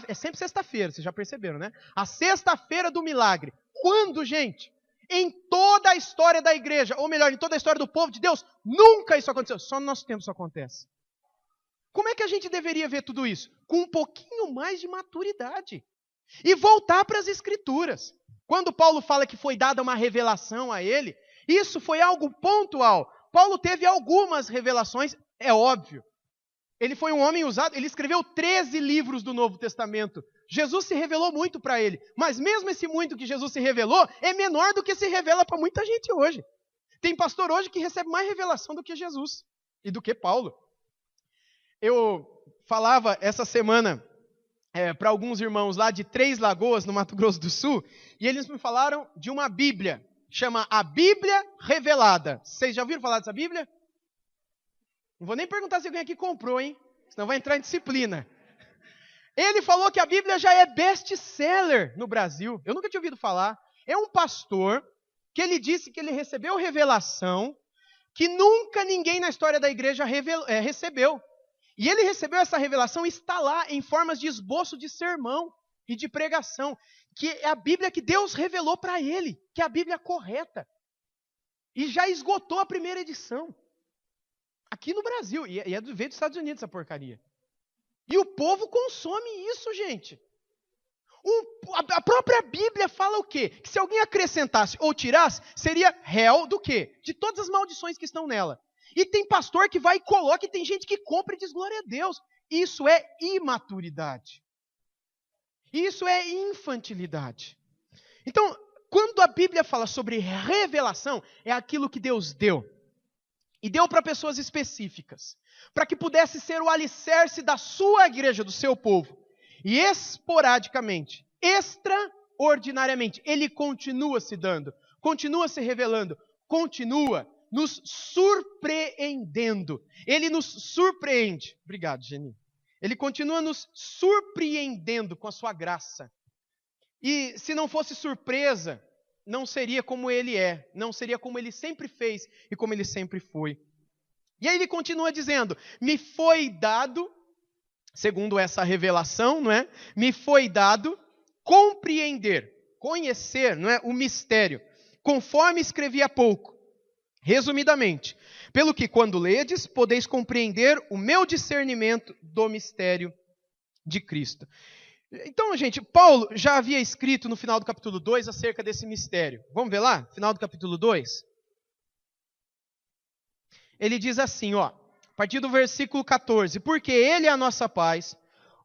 É sempre sexta-feira, vocês já perceberam, né? A sexta-feira do milagre. Quando, gente? Em toda a história da igreja, ou melhor, em toda a história do povo de Deus, nunca isso aconteceu. Só no nosso tempo isso acontece. Como é que a gente deveria ver tudo isso? Com um pouquinho mais de maturidade. E voltar para as Escrituras. Quando Paulo fala que foi dada uma revelação a ele, isso foi algo pontual. Paulo teve algumas revelações, é óbvio. Ele foi um homem usado, ele escreveu 13 livros do Novo Testamento. Jesus se revelou muito para ele. Mas mesmo esse muito que Jesus se revelou, é menor do que se revela para muita gente hoje. Tem pastor hoje que recebe mais revelação do que Jesus e do que Paulo. Eu falava essa semana para alguns irmãos lá de Três Lagoas, no Mato Grosso do Sul, e eles me falaram de uma Bíblia. Chama a Bíblia Revelada. Vocês já ouviram falar dessa Bíblia? Não vou nem perguntar se alguém aqui comprou, hein? Senão vai entrar em disciplina. Ele falou que a Bíblia já é best-seller no Brasil. Eu nunca tinha ouvido falar. É um pastor que ele disse que ele recebeu revelação que nunca ninguém na história da igreja recebeu. E ele recebeu essa revelação e está lá em formas de esboço de sermão e de pregação, que é a Bíblia que Deus revelou para ele, que é a Bíblia correta. E já esgotou a primeira edição. Aqui no Brasil, e veio dos Estados Unidos essa porcaria. E o povo consome isso, gente. A própria Bíblia fala o quê? Que se alguém acrescentasse ou tirasse, seria réu do quê? De todas as maldições que estão nela. E tem pastor que vai e coloca, e tem gente que compra e diz glória a Deus. Isso é imaturidade. Isso é infantilidade. Então, quando a Bíblia fala sobre revelação, é aquilo que Deus deu. E deu para pessoas específicas. Para que pudesse ser o alicerce da sua igreja, do seu povo. E esporadicamente, extraordinariamente, Ele continua se dando. continua se revelando, continua nos surpreendendo. Ele nos surpreende. Obrigado, Geni. Ele continua nos surpreendendo com a sua graça. E se não fosse surpresa, não seria como ele é, não seria como ele sempre fez e como ele sempre foi. E aí ele continua dizendo, me foi dado, segundo essa revelação, não é? Me foi dado compreender, conhecer, não é? O mistério, conforme escrevi há pouco, resumidamente, pelo que quando ledes, podeis compreender o meu discernimento do mistério de Cristo. Então, gente, Paulo já havia escrito no final do capítulo 2 acerca desse mistério. Vamos ver lá? Final do capítulo 2. Ele diz assim, ó, a partir do versículo 14. Porque ele é a nossa paz,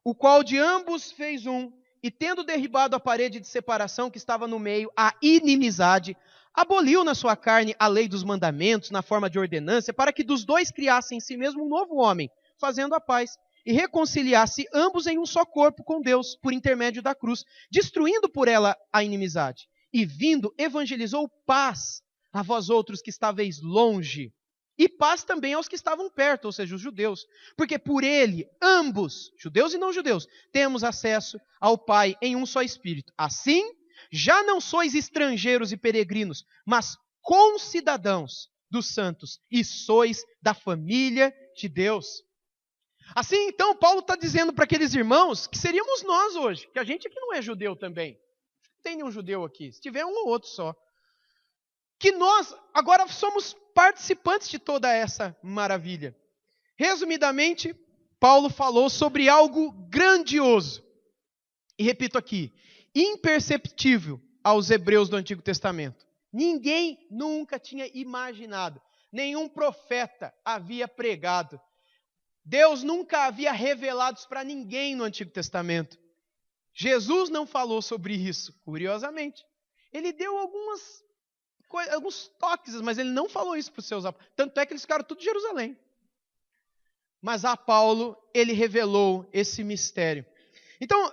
o qual de ambos fez um, e tendo derribado a parede de separação que estava no meio, a inimizade, aboliu na sua carne a lei dos mandamentos, na forma de ordenância, para que dos dois criasse em si mesmo um novo homem, fazendo a paz, e reconciliasse ambos em um só corpo com Deus, por intermédio da cruz, destruindo por ela a inimizade. E vindo, evangelizou paz a vós outros que estáveis longe, e paz também aos que estavam perto, ou seja, os judeus. Porque por ele, ambos, judeus e não judeus, temos acesso ao Pai em um só Espírito. Assim, já não sois estrangeiros e peregrinos, mas concidadãos dos santos, e sois da família de Deus. Assim, então, Paulo está dizendo para aqueles irmãos que seríamos nós hoje, que a gente aqui não é judeu também. Não tem nenhum judeu aqui, se tiver um ou outro só. Que nós agora somos participantes de toda essa maravilha. Resumidamente, Paulo falou sobre algo grandioso. E repito aqui, imperceptível aos hebreus do Antigo Testamento. Ninguém nunca tinha imaginado, nenhum profeta havia pregado. Deus nunca havia revelado isso para ninguém no Antigo Testamento. Jesus não falou sobre isso, curiosamente. Ele deu alguns toques, mas ele não falou isso para os seus apóstolos. Tanto é que eles ficaram tudo em Jerusalém. Mas a Paulo, ele revelou esse mistério. Então,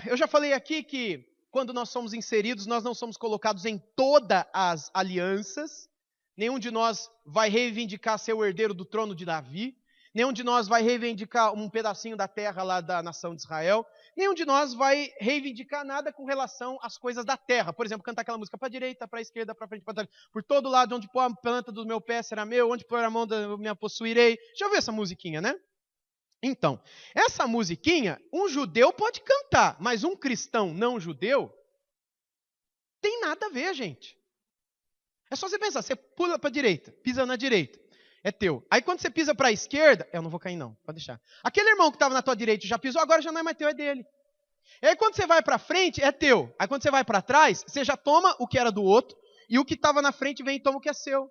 eu já falei aqui que quando nós somos inseridos, nós não somos colocados em todas as alianças. Nenhum de nós vai reivindicar ser o herdeiro do trono de Davi. Nenhum de nós vai reivindicar um pedacinho da terra lá da nação de Israel. Nenhum de nós vai reivindicar nada com relação às coisas da terra. Por exemplo, cantar aquela música para a direita, para a esquerda, para frente, para trás. Por todo lado, onde pôr a planta do meu pé será meu, onde pôr a mão da minha possuirei. Já ouviu essa musiquinha, né? Então, essa musiquinha, um judeu pode cantar, mas um cristão não judeu tem nada a ver, gente. É só você pensar, você pula para a direita, pisa na direita. É teu. Aí quando você pisa para a esquerda, eu não vou cair não, pode deixar. Aquele irmão que estava na tua direita já pisou, agora já não é mais teu, é dele. E aí quando você vai para frente, é teu. Aí quando você vai para trás, você já toma o que era do outro, e o que estava na frente vem e toma o que é seu.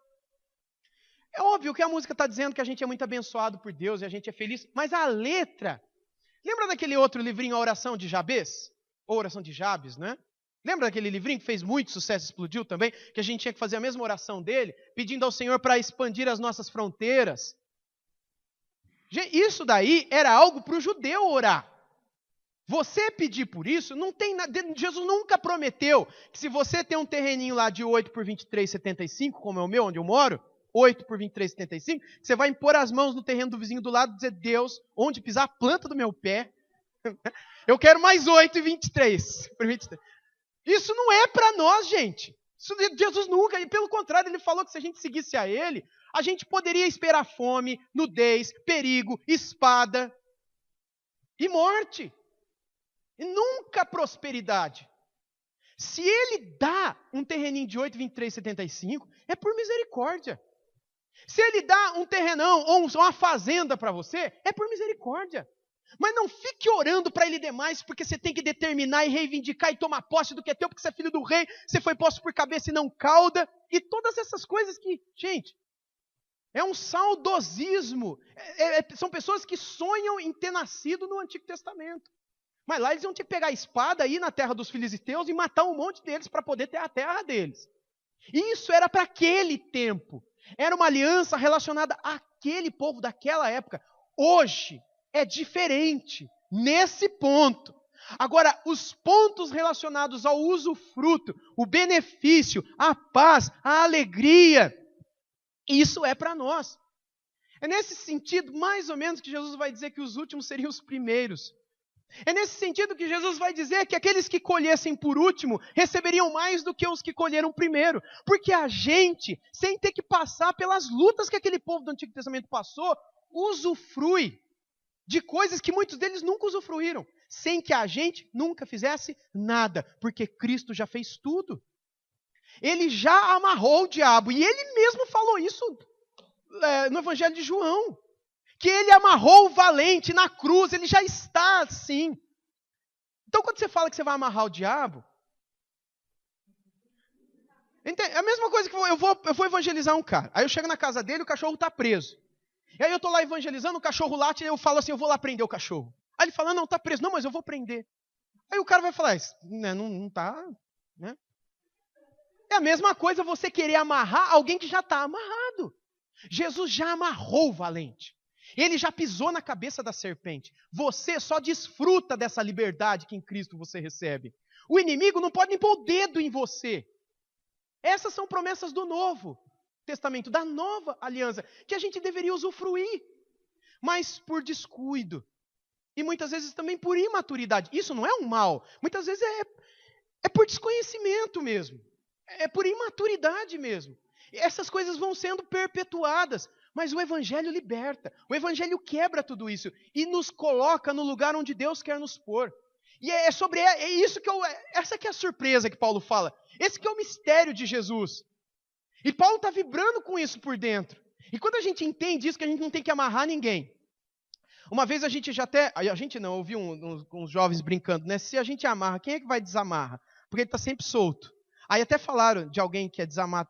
É óbvio que a música está dizendo que a gente é muito abençoado por Deus e a gente é feliz, mas a letra... Lembra daquele outro livrinho, A Oração de Jabes? Ou Oração de Jabes, né? Lembra daquele livrinho que fez muito sucesso, explodiu também? Que a gente tinha que fazer a mesma oração dele, pedindo ao Senhor para expandir as nossas fronteiras. Isso daí era algo para o judeu orar. Você pedir por isso, não tem nada. Jesus nunca prometeu que se você tem um terreninho lá de 8 por 23,75, como é o meu, onde eu moro, 8 por 23,75, você vai impor as mãos no terreno do vizinho do lado e dizer, Deus, onde pisar a planta do meu pé, eu quero mais 8,23 por 23. Isso não é para nós, gente. Isso Jesus nunca, e pelo contrário, ele falou que se a gente seguisse a ele, a gente poderia esperar fome, nudez, perigo, espada e morte. E nunca prosperidade. Se ele dá um terreninho de 8,23,75, é por misericórdia. Se ele dá um terrenão ou uma fazenda para você, é por misericórdia. Mas não fique orando para ele demais, porque você tem que determinar e reivindicar e tomar posse do que é teu, porque você é filho do rei, você foi posto por cabeça e não cauda, e todas essas coisas que, gente, é um saudosismo. São pessoas que sonham em ter nascido no Antigo Testamento. Mas lá eles iam ter que pegar a espada, ir na terra dos filisteus e matar um monte deles para poder ter a terra deles. E isso era para aquele tempo. Era uma aliança relacionada àquele povo daquela época. Hoje é diferente nesse ponto. Agora, os pontos relacionados ao usufruto, o benefício, a paz, a alegria, isso é para nós. É nesse sentido, mais ou menos, que Jesus vai dizer que os últimos seriam os primeiros. É nesse sentido que Jesus vai dizer que aqueles que colhessem por último receberiam mais do que os que colheram primeiro. Porque a gente, sem ter que passar pelas lutas que aquele povo do Antigo Testamento passou, usufrui de coisas que muitos deles nunca usufruíram, sem que a gente nunca fizesse nada, porque Cristo já fez tudo. Ele já amarrou o diabo, e ele mesmo falou isso no Evangelho de João. Que ele amarrou o valente na cruz, ele já está assim. Então, quando você fala que você vai amarrar o diabo, é a mesma coisa que eu vou evangelizar um cara. Aí eu chego na casa dele, o cachorro está preso. E aí eu estou lá evangelizando, o cachorro late, e eu falo assim, eu vou lá prender o cachorro. Aí ele fala, não, está preso. Não, mas eu vou prender. Aí o cara vai falar, não está, né? É a mesma coisa você querer amarrar alguém que já está amarrado. Jesus já amarrou o valente. Ele já pisou na cabeça da serpente. Você só desfruta dessa liberdade que em Cristo você recebe. O inimigo não pode nem pôr o dedo em você. Essas são promessas do Novo Testamento, da nova aliança, que a gente deveria usufruir, mas por descuido. E muitas vezes também por imaturidade. Isso não é um mal. Muitas vezes é por desconhecimento mesmo. É por imaturidade mesmo. E essas coisas vão sendo perpetuadas. Mas o Evangelho liberta, o Evangelho quebra tudo isso e nos coloca no lugar onde Deus quer nos pôr. E é isso que essa que é a surpresa que Paulo fala. Esse que é o mistério de Jesus. E Paulo está vibrando com isso por dentro. E quando a gente entende isso, que a gente não tem que amarrar ninguém. Uma vez eu ouvi uns jovens brincando, né? Se a gente amarra, quem é que vai desamarra? Porque ele está sempre solto. Aí até falaram de alguém que é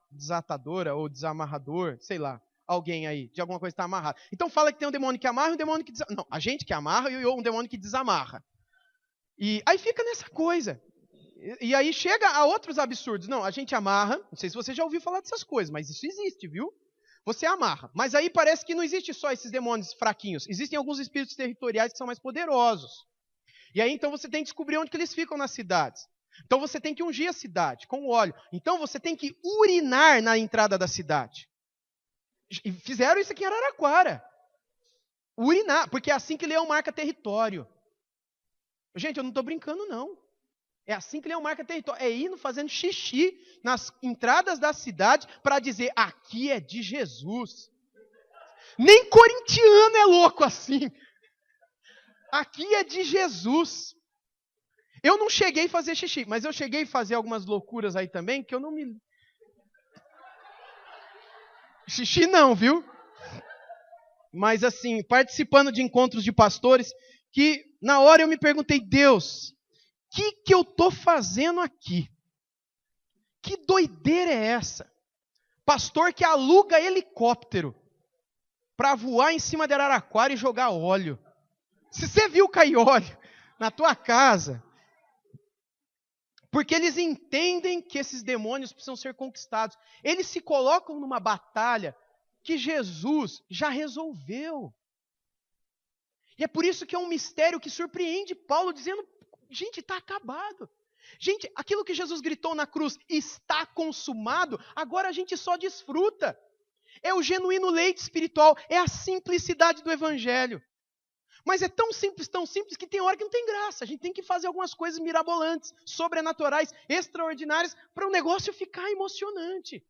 desatadora ou desamarrador, sei lá. Alguém aí, de alguma coisa está amarrado. Então fala que tem um demônio que amarra e um demônio que desamarra. Não, a gente que amarra e um demônio que desamarra. E aí fica nessa coisa. E aí chega a outros absurdos. Não, a gente amarra, não sei se você já ouviu falar dessas coisas, mas isso existe, viu? Você amarra. Mas aí parece que não existe só esses demônios fraquinhos. Existem alguns espíritos territoriais que são mais poderosos. E aí então você tem que descobrir onde que eles ficam nas cidades. Então você tem que ungir a cidade com óleo. Então você tem que urinar na entrada da cidade. E fizeram isso aqui em Araraquara. Urinar, porque é assim que Leão marca território. Gente, eu não estou brincando, não. É assim que Leão marca território. É indo fazendo xixi nas entradas da cidade para dizer, aqui é de Jesus. Nem corintiano é louco assim. Aqui é de Jesus. Eu não cheguei a fazer xixi, mas eu cheguei a fazer algumas loucuras aí também, que eu não me... Xixi não, viu? Mas assim, participando de encontros de pastores, que na hora eu me perguntei, Deus, o que eu estou fazendo aqui? Que doideira é essa? Pastor que aluga helicóptero para voar em cima de Araraquara e jogar óleo. Se você viu cair óleo na tua casa, porque eles entendem que esses demônios precisam ser conquistados. Eles se colocam numa batalha que Jesus já resolveu. E é por isso que é um mistério que surpreende Paulo, dizendo, gente, está acabado. Gente, aquilo que Jesus gritou na cruz, está consumado, agora a gente só desfruta. É o genuíno leite espiritual, é a simplicidade do Evangelho. Mas é tão simples, que tem hora que não tem graça. A gente tem que fazer algumas coisas mirabolantes, sobrenaturais, extraordinárias, para o negócio ficar emocionante.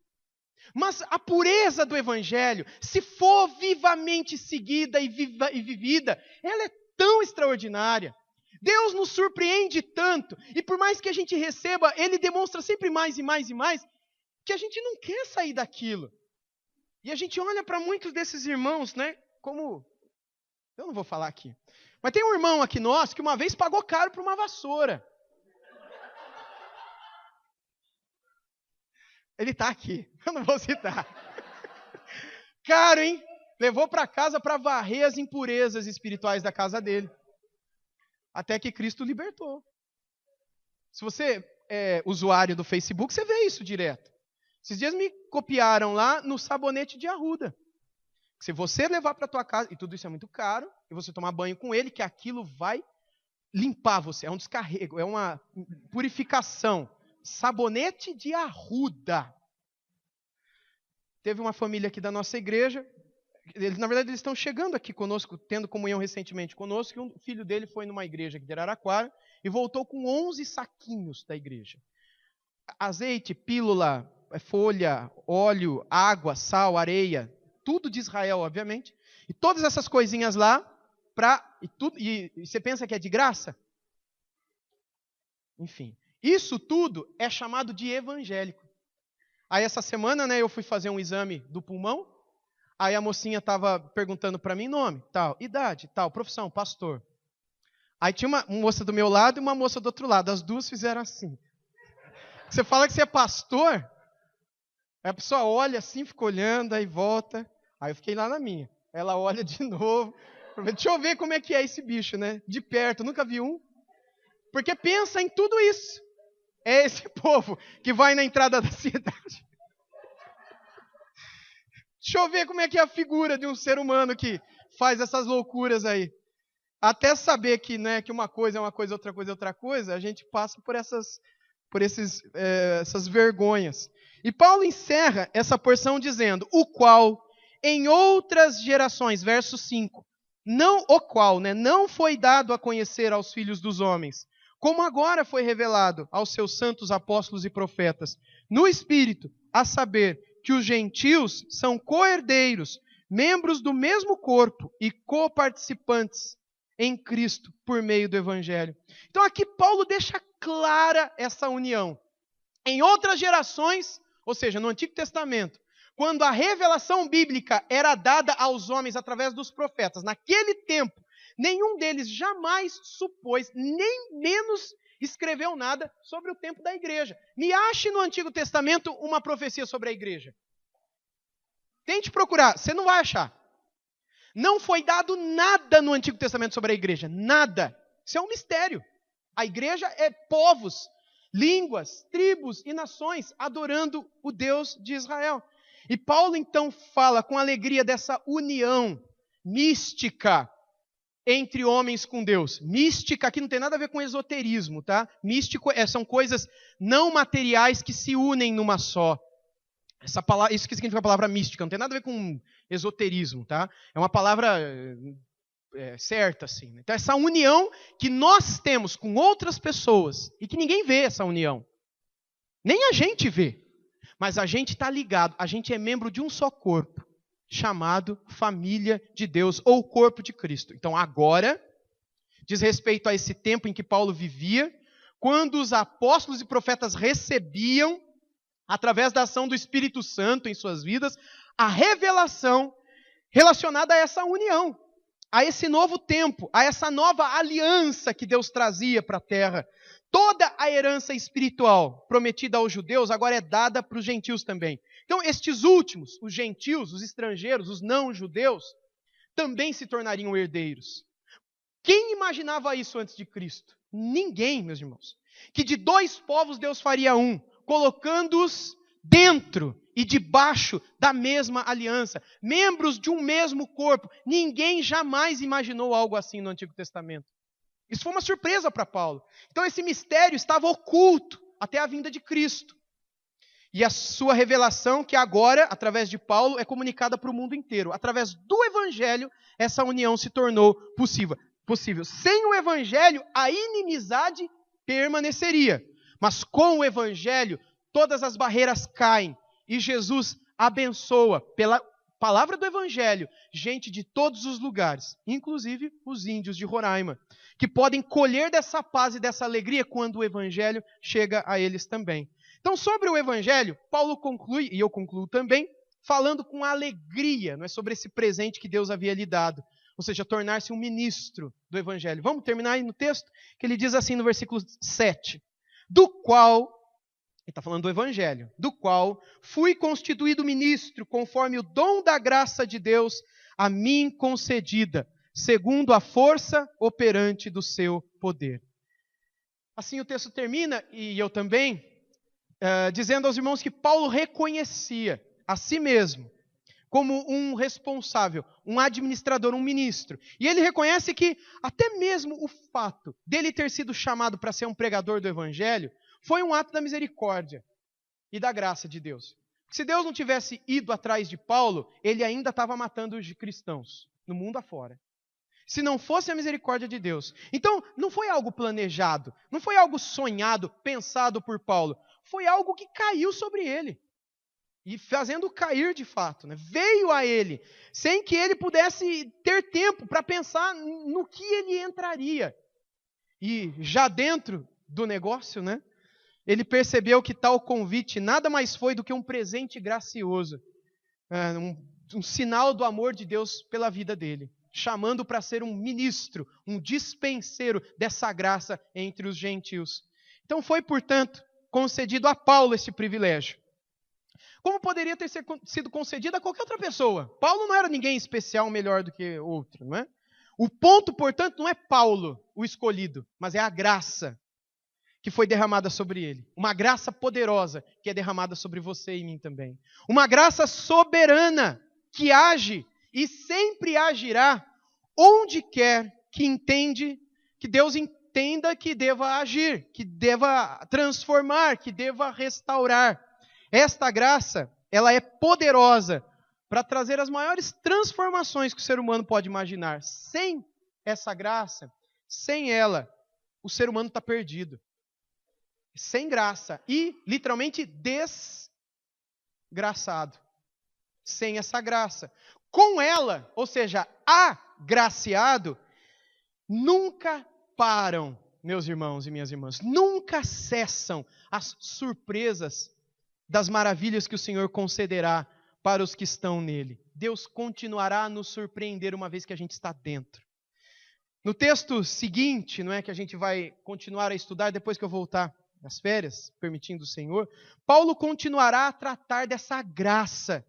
Mas a pureza do Evangelho, se for vivamente seguida e vivida, ela é tão extraordinária. Deus nos surpreende tanto, e por mais que a gente receba, Ele demonstra sempre mais e mais e mais, que a gente não quer sair daquilo. E a gente olha para muitos desses irmãos, né, como... Eu não vou falar aqui. Mas tem um irmão aqui nosso que uma vez pagou caro por uma vassoura. Ele está aqui. Eu não vou citar. Caro, hein? Levou para casa para varrer as impurezas espirituais da casa dele. Até que Cristo libertou. Se você é usuário do Facebook, você vê isso direto. Esses dias me copiaram lá no sabonete de arruda. Se você levar para a tua casa, e tudo isso é muito caro, e você tomar banho com ele, que aquilo vai limpar você, é um descarrego, é uma purificação. Sabonete de arruda. Teve uma família aqui da nossa igreja, na verdade eles estão chegando aqui conosco, tendo comunhão recentemente conosco, e um filho dele foi numa igreja aqui de Araraquara e voltou com 11 saquinhos da igreja. Azeite, pílula, folha, óleo, água, sal, areia, tudo de Israel, obviamente. E todas essas coisinhas lá, e você pensa que é de graça? Enfim, isso tudo é chamado de evangélico. Aí essa semana, né, eu fui fazer um exame do pulmão, aí a mocinha estava perguntando para mim nome, tal, idade, tal, profissão, pastor. Aí tinha uma moça do meu lado e uma moça do outro lado, as duas fizeram assim. Você fala que você é pastor, aí a pessoa olha assim, fica olhando, aí volta, aí eu fiquei lá na minha. Ela olha de novo, deixa eu ver como é que é esse bicho, né, de perto, nunca vi um. Porque pensa em tudo isso. É esse povo que vai na entrada da cidade. Deixa eu ver como é que é a figura de um ser humano que faz essas loucuras aí. Até saber que, né, que uma coisa é uma coisa, outra coisa é outra coisa, a gente passa por essas vergonhas. E Paulo encerra essa porção dizendo, o qual em outras gerações, verso 5, não foi dado a conhecer aos filhos dos homens, como agora foi revelado aos seus santos apóstolos e profetas, no Espírito, a saber que os gentios são co-herdeiros, membros do mesmo corpo e coparticipantes em Cristo por meio do Evangelho. Então aqui Paulo deixa clara essa união. Em outras gerações, ou seja, no Antigo Testamento, quando a revelação bíblica era dada aos homens através dos profetas, naquele tempo, nenhum deles jamais supôs, nem menos escreveu nada sobre o tempo da igreja. Me ache no Antigo Testamento uma profecia sobre a igreja. Tente procurar, você não vai achar. Não foi dado nada no Antigo Testamento sobre a igreja, nada. Isso é um mistério. A igreja é povos, línguas, tribos e nações adorando o Deus de Israel. E Paulo então fala com alegria dessa união mística entre homens com Deus. Mística aqui não tem nada a ver com esoterismo, tá? Místico são coisas não materiais que se unem numa só. Isso que significa a palavra mística, não tem nada a ver com esoterismo, tá? É uma palavra certa, assim. Então essa união que nós temos com outras pessoas, e que ninguém vê essa união. Nem a gente vê. Mas a gente está ligado, a gente é membro de um só corpo, chamado família de Deus, ou corpo de Cristo. Então agora, diz respeito a esse tempo em que Paulo vivia, quando os apóstolos e profetas recebiam, através da ação do Espírito Santo em suas vidas, a revelação relacionada a essa união, a esse novo tempo, a essa nova aliança que Deus trazia para a terra. Toda a herança espiritual prometida aos judeus agora é dada para os gentios também. Então, estes últimos, os gentios, os estrangeiros, os não-judeus, também se tornariam herdeiros. Quem imaginava isso antes de Cristo? Ninguém, meus irmãos. Que de dois povos Deus faria um, colocando-os dentro e debaixo da mesma aliança, membros de um mesmo corpo. Ninguém jamais imaginou algo assim no Antigo Testamento. Isso foi uma surpresa para Paulo. Então esse mistério estava oculto até a vinda de Cristo. E a sua revelação, que agora, através de Paulo, é comunicada para o mundo inteiro. Através do Evangelho, essa união se tornou possível. Sem o Evangelho, a inimizade permaneceria. Mas com o Evangelho, todas as barreiras caem. E Jesus abençoa, pela palavra do Evangelho, gente de todos os lugares, inclusive os índios de Roraima, que podem colher dessa paz e dessa alegria quando o Evangelho chega a eles também. Então, sobre o Evangelho, Paulo conclui, e eu concluo também, falando com alegria, não é, sobre esse presente que Deus havia lhe dado, ou seja, tornar-se um ministro do Evangelho. Vamos terminar aí no texto, que ele diz assim no versículo 7, do qual, ele está falando do Evangelho, do qual fui constituído ministro, conforme o dom da graça de Deus a mim concedida, segundo a força operante do seu poder. Assim o texto termina, e eu também, dizendo aos irmãos que Paulo reconhecia a si mesmo como um responsável, um administrador, um ministro. E ele reconhece que até mesmo o fato dele ter sido chamado para ser um pregador do evangelho foi um ato da misericórdia e da graça de Deus. Se Deus não tivesse ido atrás de Paulo, ele ainda estava matando os cristãos no mundo afora. Se não fosse a misericórdia de Deus. Então, não foi algo planejado, não foi algo sonhado, pensado por Paulo. Foi algo que caiu sobre ele. E fazendo cair de fato, né? Veio a ele, sem que ele pudesse ter tempo para pensar no que ele entraria. E já dentro do negócio, né? Ele percebeu que tal convite nada mais foi do que um presente gracioso, um sinal do amor de Deus pela vida dele, chamando para ser um ministro, um dispenseiro dessa graça entre os gentios. Então foi, portanto, concedido a Paulo esse privilégio. Como poderia ter sido concedido a qualquer outra pessoa? Paulo não era ninguém especial, melhor do que outro, não é? O ponto, portanto, não é Paulo o escolhido, mas é a graça que foi derramada sobre ele. Uma graça poderosa que é derramada sobre você e mim também. Uma graça soberana que age e sempre agirá onde quer que Deus entenda que deva agir, que deva transformar, que deva restaurar. Esta graça, ela é poderosa para trazer as maiores transformações que o ser humano pode imaginar. Sem essa graça, sem ela, o ser humano está perdido. Sem graça e, literalmente, desgraçado. Sem essa graça. Com ela, ou seja, agraciado, nunca param, meus irmãos e minhas irmãs, nunca cessam as surpresas das maravilhas que o Senhor concederá para os que estão nele. Deus continuará a nos surpreender uma vez que a gente está dentro. No texto seguinte, não é, que a gente vai continuar a estudar depois que eu voltar das férias, permitindo o Senhor, Paulo continuará a tratar dessa graça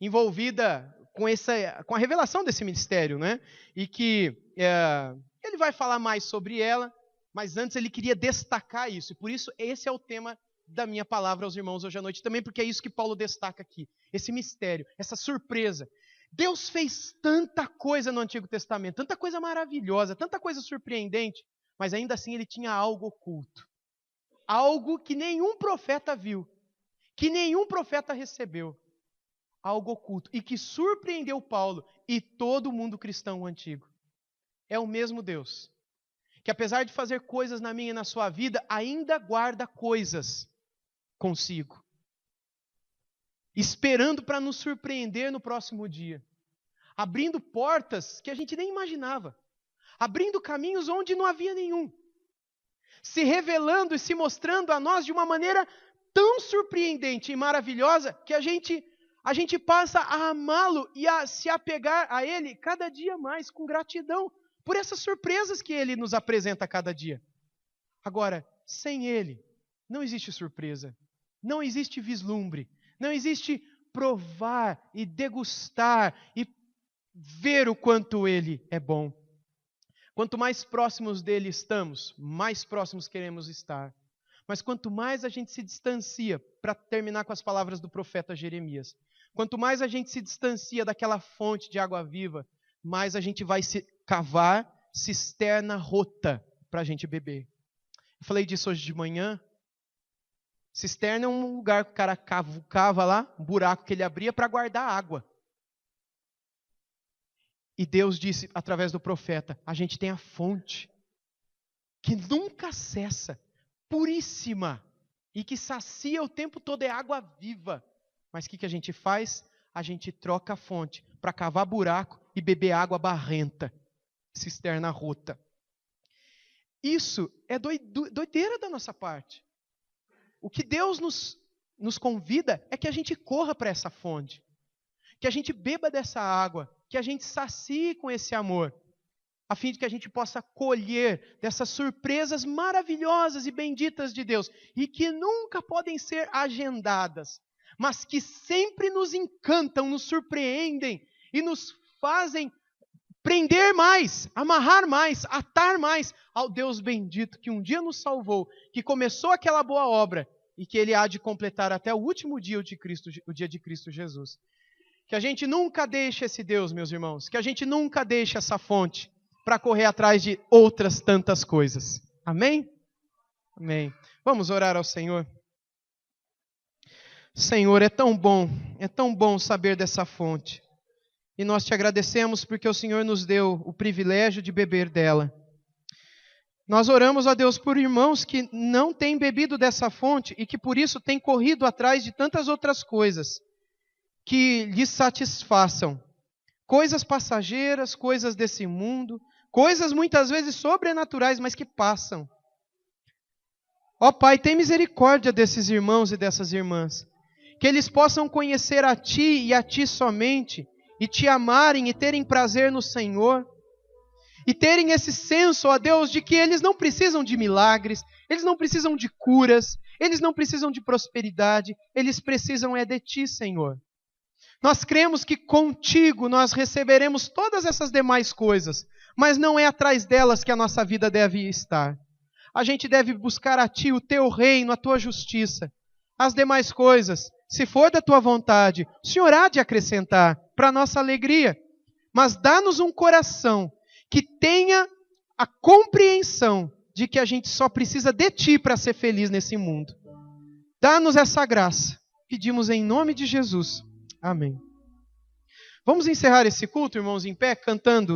envolvida com a revelação desse ministério, né? E que ele vai falar mais sobre ela, mas antes ele queria destacar isso. E por isso esse é o tema da minha palavra aos irmãos hoje à noite também, porque é isso que Paulo destaca aqui. Esse mistério, essa surpresa. Deus fez tanta coisa no Antigo Testamento, tanta coisa maravilhosa, tanta coisa surpreendente, mas ainda assim ele tinha algo oculto. Algo que nenhum profeta viu, que nenhum profeta recebeu. Algo oculto e que surpreendeu Paulo e todo o mundo cristão antigo. É o mesmo Deus, que apesar de fazer coisas na minha e na sua vida, ainda guarda coisas consigo, esperando para nos surpreender no próximo dia, abrindo portas que a gente nem imaginava, abrindo caminhos onde não havia nenhum, se revelando e se mostrando a nós de uma maneira tão surpreendente e maravilhosa que a gente passa a amá-lo e a se apegar a ele cada dia mais com gratidão por essas surpresas que ele nos apresenta a cada dia. Agora, sem ele, não existe surpresa, não existe vislumbre, não existe provar e degustar e ver o quanto ele é bom. Quanto mais próximos dele estamos, mais próximos queremos estar. Mas quanto mais a gente se distancia, para terminar com as palavras do profeta Jeremias, quanto mais a gente se distancia daquela fonte de água viva, mais a gente vai se cavar cisterna rota para a gente beber. Eu falei disso hoje de manhã. Cisterna é um lugar que o cara cava lá, um buraco que ele abria para guardar água. E Deus disse através do profeta, a gente tem a fonte que nunca cessa, puríssima, e que sacia o tempo todo, é água viva. Mas o que a gente faz? A gente troca a fonte para cavar buraco e beber água barrenta, cisterna rota. Isso é doideira da nossa parte. O que Deus nos convida é que a gente corra para essa fonte, que a gente beba dessa água, que a gente sacie com esse amor, a fim de que a gente possa colher dessas surpresas maravilhosas e benditas de Deus, e que nunca podem ser agendadas, mas que sempre nos encantam, nos surpreendem e nos fazem prender mais, amarrar mais, atar mais ao Deus bendito que um dia nos salvou, que começou aquela boa obra e que Ele há de completar até o último dia, o dia de Cristo Jesus. Que a gente nunca deixe esse Deus, meus irmãos, que a gente nunca deixe essa fonte para correr atrás de outras tantas coisas. Amém? Amém. Vamos orar ao Senhor. Senhor, é tão bom saber dessa fonte. E nós te agradecemos porque o Senhor nos deu o privilégio de beber dela. Nós oramos a Deus por irmãos que não têm bebido dessa fonte e que por isso têm corrido atrás de tantas outras coisas que lhes satisfaçam. Coisas passageiras, coisas desse mundo, coisas muitas vezes sobrenaturais, mas que passam. Ó Pai, tem misericórdia desses irmãos e dessas irmãs. Que eles possam conhecer a Ti e a Ti somente, e Te amarem e terem prazer no Senhor. E terem esse senso, ó Deus, de que eles não precisam de milagres, eles não precisam de curas, eles não precisam de prosperidade, eles precisam é de Ti, Senhor. Nós cremos que contigo nós receberemos todas essas demais coisas, mas não é atrás delas que a nossa vida deve estar. A gente deve buscar a Ti, o Teu reino, a Tua justiça. As demais coisas, se for da Tua vontade, o Senhor há de acrescentar para a nossa alegria. Mas dá-nos um coração que tenha a compreensão de que a gente só precisa de Ti para ser feliz nesse mundo. Dá-nos essa graça. Pedimos em nome de Jesus. Amém. Vamos encerrar esse culto, irmãos, em pé, cantando.